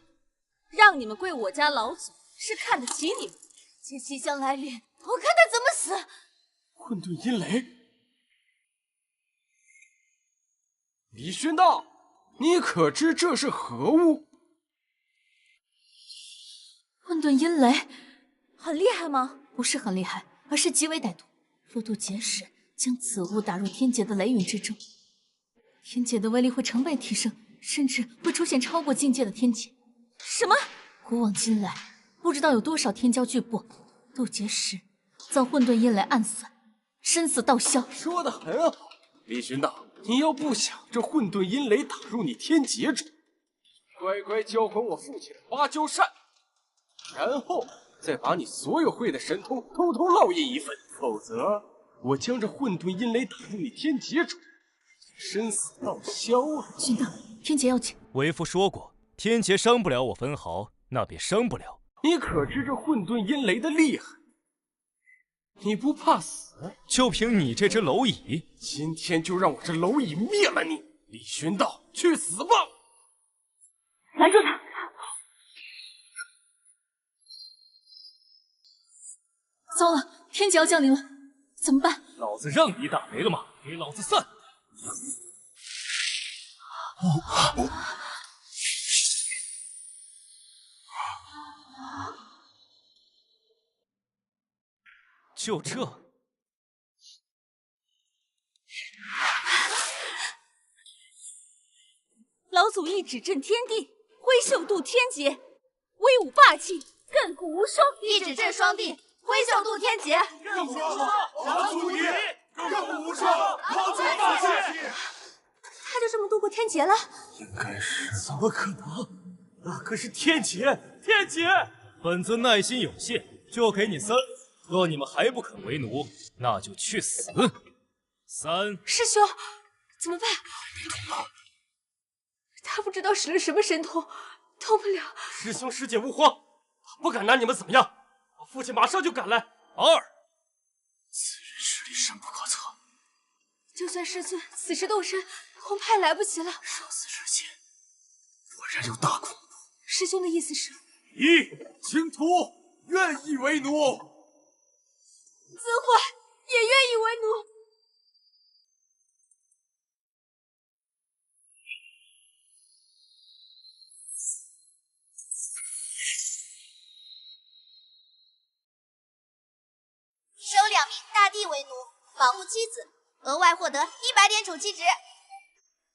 让你们跪我家老祖，是看得起你们。这即将来临，我看他怎么死！混沌阴雷，李寻道，你可知这是何物？混沌阴雷很厉害吗？不是很厉害，而是极为歹毒。若渡劫时将此物打入天劫的雷云之中，天劫的威力会成倍提升，甚至会出现超过境界的天劫。什么？古往今来，不知道有多少天骄巨擘渡劫时遭混沌阴雷暗算，身死道消。说得很好，李寻道，你要不想这混沌阴雷打入你天劫中，乖乖交还我父亲的芭蕉扇，然后再把你所有会的神通偷偷烙印一份，否则我将这混沌阴雷打入你天劫中，身死道消啊！寻道，天劫要紧。为夫说过，天劫伤不了我分毫，那便伤不了。你可知这混沌阴雷的厉害？你不怕死？就凭你这只蝼蚁，今天就让我这蝼蚁灭了你！李寻道，去死吧！拦住他！糟了，天劫要降临了，怎么办？老子让你打雷了吗？给老子散！就这？老祖一指震天地，挥袖渡天劫，威武霸气，亘古无双。一指震双地，挥袖渡天劫，亘古无双，老祖一，亘古无双，老祖霸气。他就这么渡过天劫了？应该是。怎么可能？那可是天劫，天劫！本尊耐心有限，就给你3。若你们还不肯为奴，那就去死。3。师兄，怎么办？他不知道使了什么神通，动不了。师兄师姐勿慌，不敢拿你们怎么样。我父亲马上就赶来。2。此人实力深不可测，就算师尊此时动身，恐怕也来不及了。生死之间，果然有大恐怖。师兄的意思是？1. 倾徒愿意为奴。子怀也愿意为奴。收2名大帝为奴，保护妻子，额外获得100点宠妻值。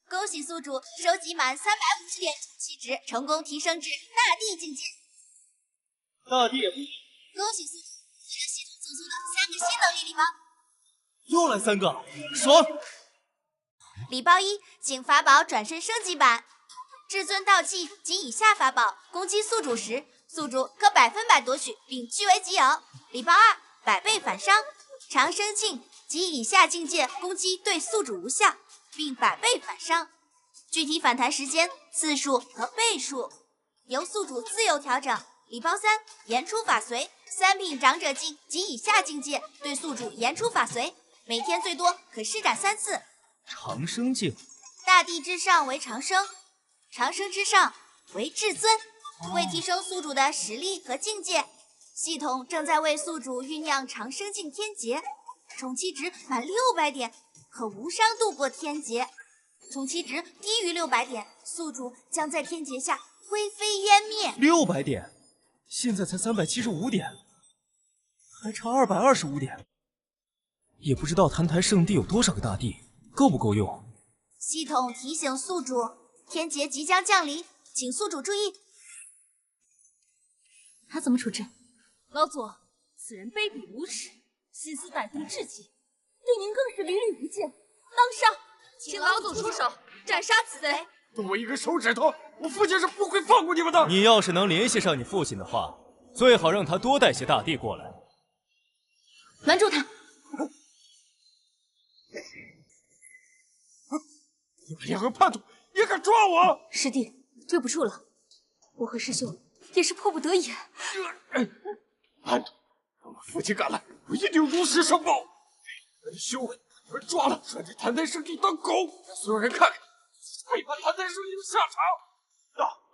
恭喜宿主收集满350点宠妻值，成功提升至大帝境界。大帝，恭喜宿主获得系统赠送的3个新能力礼包。又来3个，爽！礼包1：净法宝转身升级版，至尊道器及以下法宝攻击宿主时，宿主可100%夺取并据为己有。礼包2：百倍反伤，长生磬及以下境界攻击对宿主无效，并100倍反伤。具体反弹时间、次数和倍数由宿主自由调整。礼包3：言出法随，3品长者境及以下境界对宿主言出法随，每天最多可施展3次。长生境，大帝之上为长生，长生之上为至尊。为提升宿主的实力和境界，系统正在为宿主酝酿长生境天劫。宠妻值满600点，可无伤度过天劫。宠妻值低于600点，宿主将在天劫下灰飞烟灭。600点，现在才375点，还差225点。也不知道坛台圣地有多少个大帝，够不够用？系统提醒宿主，天劫即将降临，请宿主注意。他怎么处置？老祖，此人卑鄙无耻，心思歹毒至极，对您更是屡屡不谏，当杀！请老祖出手，斩杀此贼。动我一个手指头，我父亲是不会放过你们的。你要是能联系上你父亲的话，最好让他多带些大帝过来。拦住他！你们2个叛徒也敢抓我！师弟，对不住了，我和师兄也是迫不得已。叛徒，等我父亲赶来，我一定如实申报。为了修为，被抓了，拴在坛台圣地当狗，让所有人看看背叛坛台圣地的下场。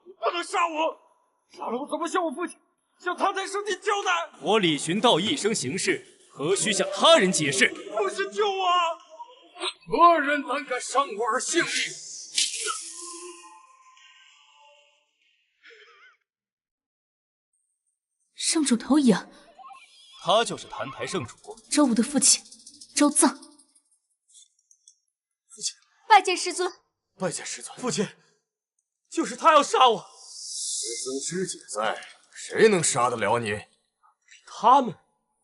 你不能杀我，杀了我怎么向我父亲、向坛台圣地交代？我李寻道一生行事，何须向他人解释？父亲救我！何人胆敢伤我儿性命？圣主投影，他就是坛台圣主周武的父亲周藏。父亲，拜见师尊。拜见师尊。父亲，就是他要杀我。师尊师姐在，谁能杀得了你？他们，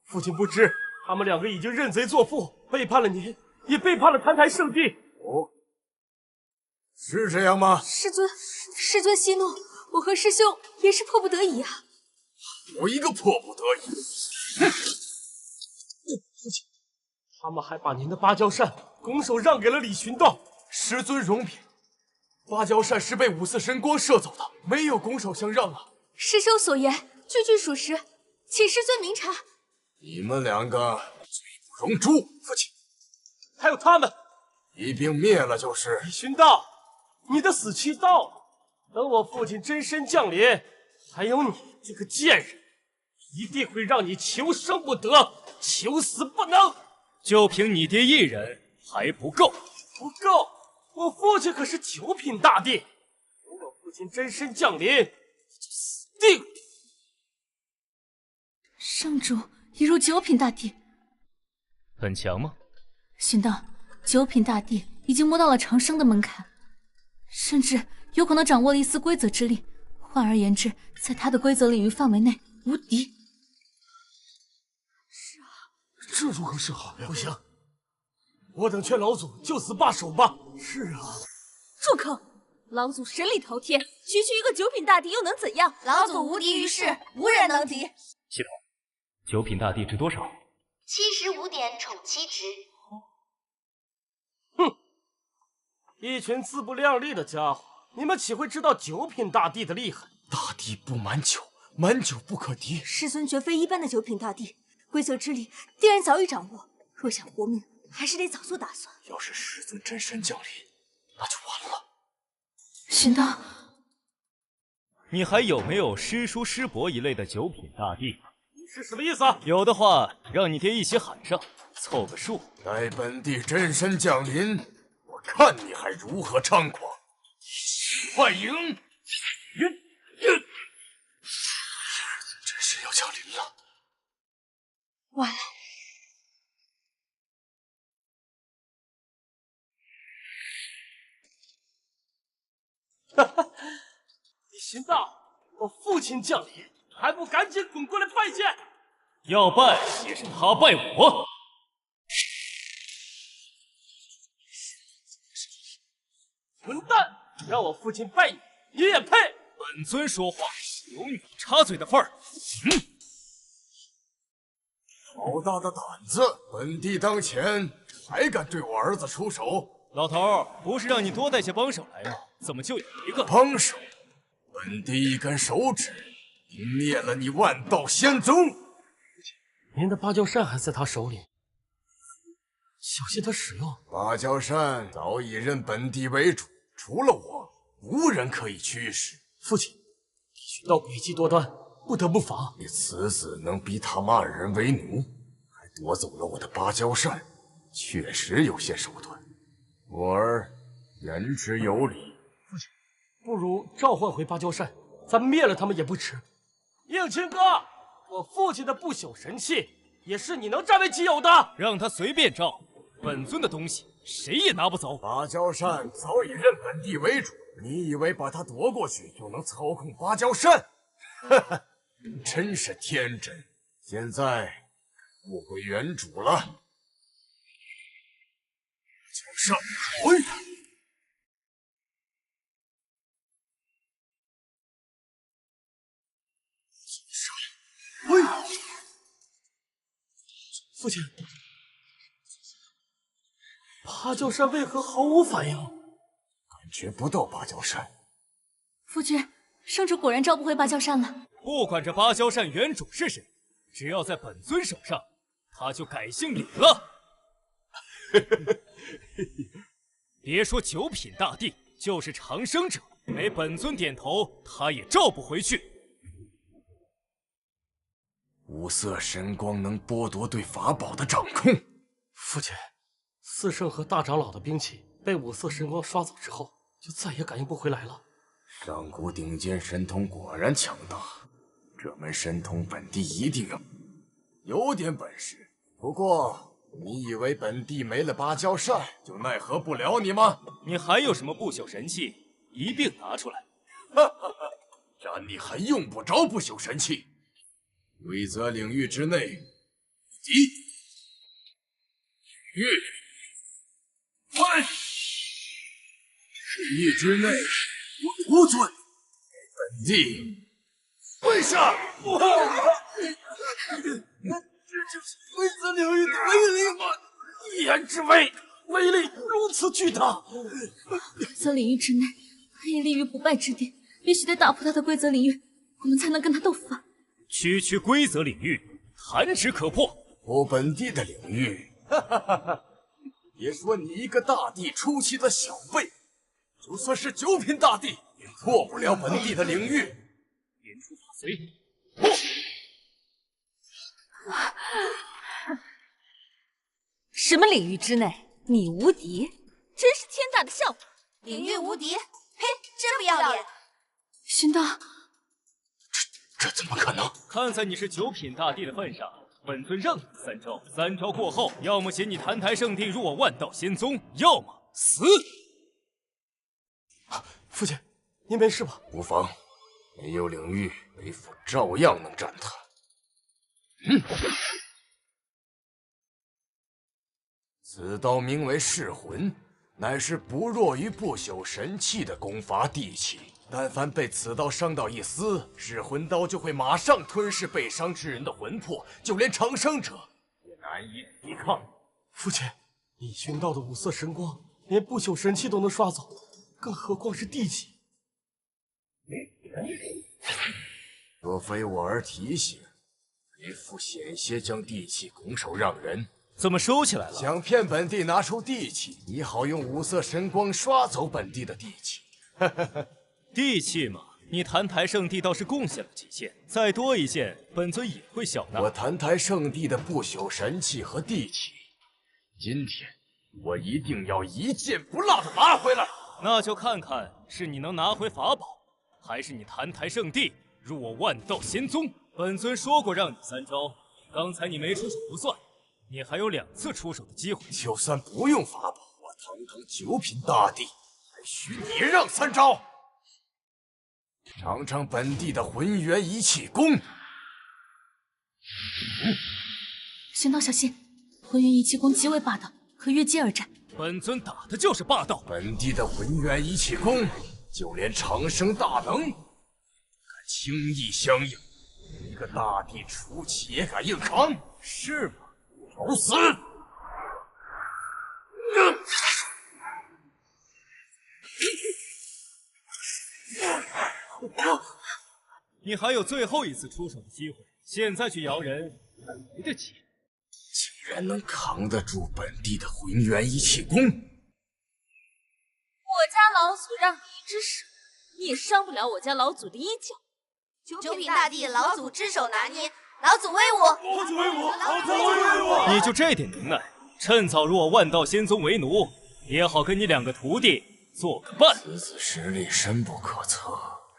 父亲不知，他们2个已经认贼作父，背叛了您，也背叛了坛台圣地。哦，是这样吗？师尊息怒，我和师兄也是迫不得已啊。我一个迫不得已。父亲，他们还把您的芭蕉扇拱手让给了李寻道。师尊容禀，芭蕉扇是被五色神光射走的，没有拱手相让啊。师兄所言句句属实，请师尊明察。你们2个罪不容诛。父亲，还有他们，一并灭了就是。李寻道，你的死期到了，等我父亲真身降临，还有你这个贱人，一定会让你求生不得，求死不能。就凭你爹一人还不够？不够，我父亲可是9品大帝，等我父亲真身降临，你就死定了。圣主已入9品大帝，很强吗？寻道九品大帝已经摸到了长生的门槛，甚至有可能掌握了一丝规则之力。换而言之，在他的规则领域范围内无敌。是啊，这如何是好呀？不行，我等劝老祖就此罢手吧。是啊，住口！老祖神力滔天，区区一个九品大帝又能怎样？老祖无敌于世，无人能敌。系统，九品大帝值多少？75点宠妻值。哼，一群自不量力的家伙，你们岂会知道九品大帝的厉害？大帝不满九，满九不可敌。师尊绝非一般的九品大帝，规则之力定然早已掌握。若想活命，还是得早做打算。要是师尊真身降临，那就完了。寻道，你还有没有师叔师伯一类的九品大帝？你是什么意思啊？有的话，让你爹一起喊上，凑个数。待本帝真身降临，我看你还如何猖狂！幻影，真是要降临了。完了。哈哈，你寻道我父亲降临，还不赶紧滚过来拜见？要拜也是他拜我。混蛋！让我父亲拜你，你也配？本尊说话有你插嘴的份儿。好大的胆子！本帝当前还敢对我儿子出手？老头，不是让你多带些帮手来吗？怎么就有一个帮手？本帝一根手指灭了你万道仙宗。您的芭蕉扇还在他手里，小心他使用。芭蕉扇早已认本帝为主，除了我，无人可以驱使。父亲，寻道诡计多端，不得不防。你此子能逼他们2人为奴，还夺走了我的芭蕉扇，确实有些手段。我儿言之有理。父亲，不如召唤回芭蕉扇，咱灭了他们也不迟。应钦哥，我父亲的不朽神器也是你能占为己有的。让他随便召，本尊的东西谁也拿不走。芭蕉扇早已认本帝为主，你以为把它夺过去就能操控芭蕉扇？哈哈，真是天真。现在物归原主了。芭蕉扇，父亲，芭蕉扇为何毫无反应？感觉不到芭蕉扇。夫君，圣主果然召不回芭蕉扇了。不管这芭蕉扇原主是谁，只要在本尊手上，他就改姓李了。别说九品大帝，就是长生者，没本尊点头，他也召不回去。五色神光能剥夺对法宝的掌控。父亲，四圣和大长老的兵器被五色神光刷走之后，就再也感应不回来了。上古顶尖神通果然强大，这门神通本帝一定要有点本事。不过，你以为本帝没了芭蕉扇就奈何不了你吗？你还有什么不朽神器，一并拿出来。哈哈哈，朕你还用不着不朽神器。规则领域之内，即域领域之内，我徒尊本帝跪下！这就是规则领域的威力吗？一言之威，威力如此巨大。规则领域之内，可以立于不败之地，必须得打破他的规则领域，我们才能跟他斗法。区规则领域，弹指可破。破本帝的领域，哈哈哈哈！别说你一个大帝出气的小辈，就算是九品大帝，也破不了本帝的领域。点出法随，破！什么领域之内，你无敌，真是天大的笑话！领域无敌，嘿，真不要脸！寻道。这怎么可能？看在你是九品大帝的份上，本尊让你3招，3招过后，要么携你澹台圣地入我万道仙宗，要么死。父亲，您没事吧？无妨，没有领域，为父照样能斩他。此刀名为噬魂，乃是不弱于不朽神器的功法地器。但凡被此刀伤到一丝，噬魂刀就会马上吞噬被伤之人的魂魄，就连长生者也难以抵抗。父亲，李寻道的五色神光，连不朽神器都能刷走，更何况是地气？若非我儿提醒，为父险些将地气拱手让人。怎么收起来了？想骗本帝拿出地气，你好用五色神光刷走本帝的地气。地气嘛，你澹台圣地倒是贡献了几件，再多一件，本尊也会笑纳。我澹台圣地的不朽神器和地气，今天我一定要一件不落的拿回来。那就看看是你能拿回法宝，还是你澹台圣地入我万道仙宗。本尊说过让你3招，刚才你没出手不算，你还有2次出手的机会。就算不用法宝，我堂堂9品大帝，还需你让3招？尝尝本帝的浑元一气功。玄道小心，浑元一气功极为霸道，可越阶而战。本尊打的就是霸道。本帝的浑元一气功，就连长生大能敢轻易相应，一个大帝初期也敢硬扛，是吗？找死！你还有最后一次出手的机会，现在去摇人还来得及。竟然能扛得住本帝的浑元一气功！我家老祖让你一只手，你也伤不了我家老祖的衣角。9品大帝老祖只手拿捏，老祖威武！老祖威武！老祖威武！你就这点能耐，趁早入我万道仙宗为奴，也好跟你2个徒弟做个伴。此子实力深不可测，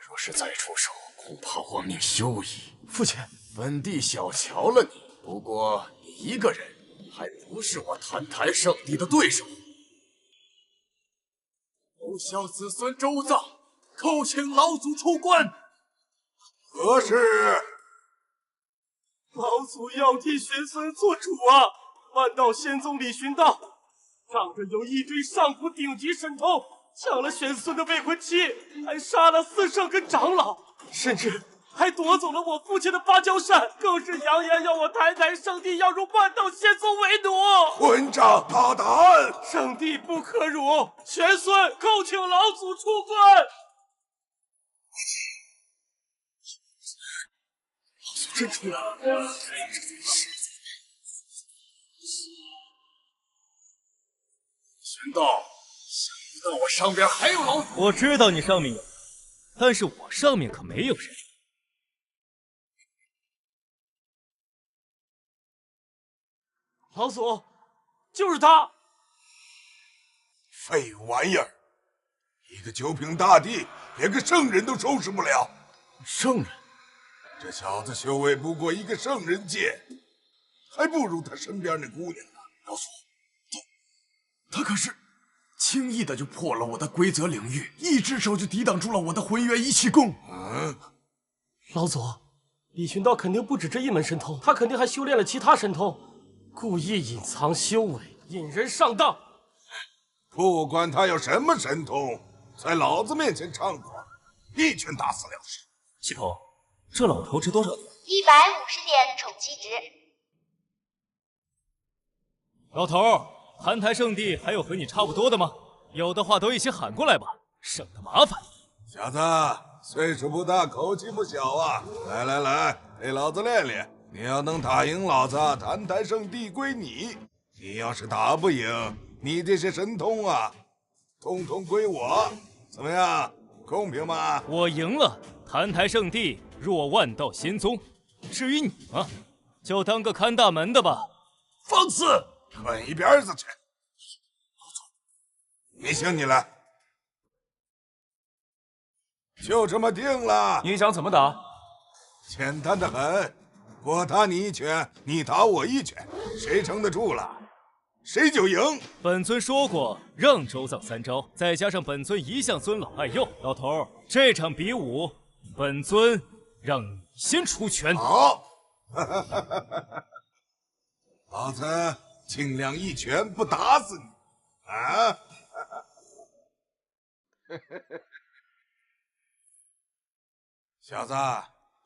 若是再出手，恐怕亡命休矣。父亲，本帝小瞧了你，不过你一个人还不是我澹台圣地的对手。不孝子孙周葬，叩请老祖出关。何事？老祖要替玄孙做主啊！万道仙宗李寻道仗着有一堆上古顶级神通，抢了玄孙的未婚妻，还杀了4圣跟长老，甚至还夺走了我父亲的芭蕉扇，更是扬言要我澹台圣地要入万道仙宗为奴。混账大胆！圣地不可辱，玄孙叩请老祖出关。老祖真出来了！玄道，想不到我上边还有老祖。我知道你上面有，但是我上面可没有人。老祖，就是他！废玩意儿！一个9品大帝，连个圣人都收拾不了。圣人？这小子修为不过一个圣人界，还不如他身边那姑娘呢。老祖，他可是轻易的就破了我的规则领域，一只手就抵挡住了我的浑元一气功。老祖，李寻道肯定不止这一门神通，他肯定还修炼了其他神通。故意隐藏修为，引人上当。不管他有什么神通，在老子面前猖狂，一拳打死了事。系统，这老头值多少钱？ 150点宠妻值。老头，澹台圣地还有和你差不多的吗？有的话都一起喊过来吧，省得麻烦。小子，岁数不大，口气不小啊！来来来，陪老子练练。你要能打赢老子，澹台圣地归你；你要是打不赢，你这些神通啊，统统归我。怎么样，公平吗？我赢了，澹台圣地入我万道仙宗。至于你嘛，就当个看大门的吧。放肆！滚一边子去！老祖，你行你来，就这么定了。你想怎么打？简单的很，我打你一拳，你打我一拳，谁撑得住了，谁就赢。本尊说过，让周藏3招，再加上本尊一向尊老爱幼。老头，这场比武，本尊让你先出拳。好，老子尽量一拳不打死你啊！小子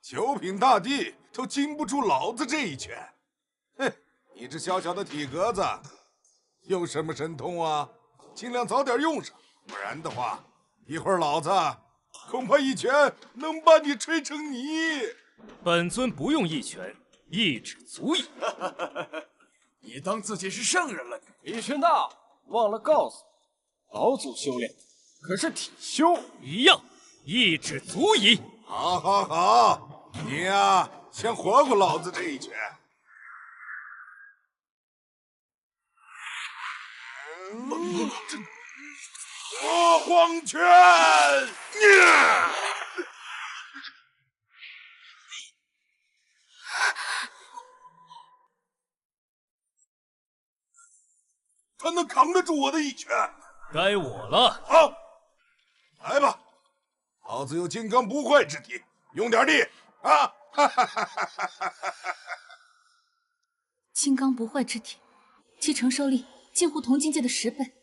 ，9品大帝都经不住老子这一拳。哼，你这小小的体格子，用什么神通啊？尽量早点用上，不然的话，一会儿老子恐怕一拳能把你吹成泥。本尊不用一拳，一指足矣。你当自己是圣人了？李玄道，忘了告诉你，老祖修炼可是体修，一样，一指足矣。好，好，好，你呀，先活过老子这一拳。魔皇拳！他能扛得住我的一拳？该我了。好，来吧，老子有金刚不坏之体，用点力啊！金刚不坏之体，其承受力近乎同境界的10倍。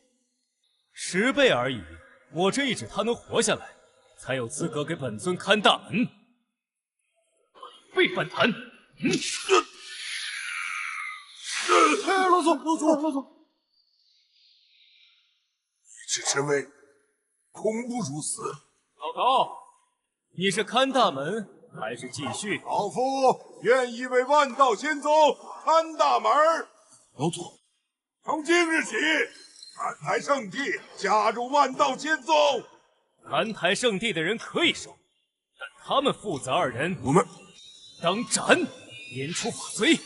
10倍而已，我这一指他能活下来，才有资格给本尊看大门。被反弹。老祖，一指之威，恐不如死。老头，你是看大门还是继续？老夫愿意为万道仙宗看大门。老祖，从今日起，看台圣地加入万道仙宗。看台圣地的人可以收，但他们父子2人，我们当斩，言出法随。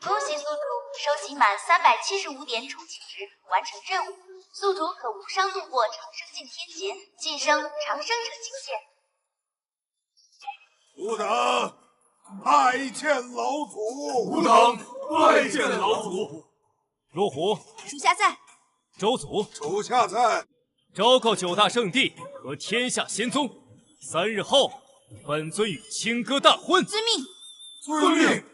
恭喜宿主收集满375点宠情值，完成任务，宿主可无伤度过长生境天劫，晋升长生者境界。吾等拜见老祖！吾等拜见老祖！陆虎，属下在。周祖，属下在。昭告9大圣地和天下仙宗，3日后，本尊与清歌大婚。遵命。遵命。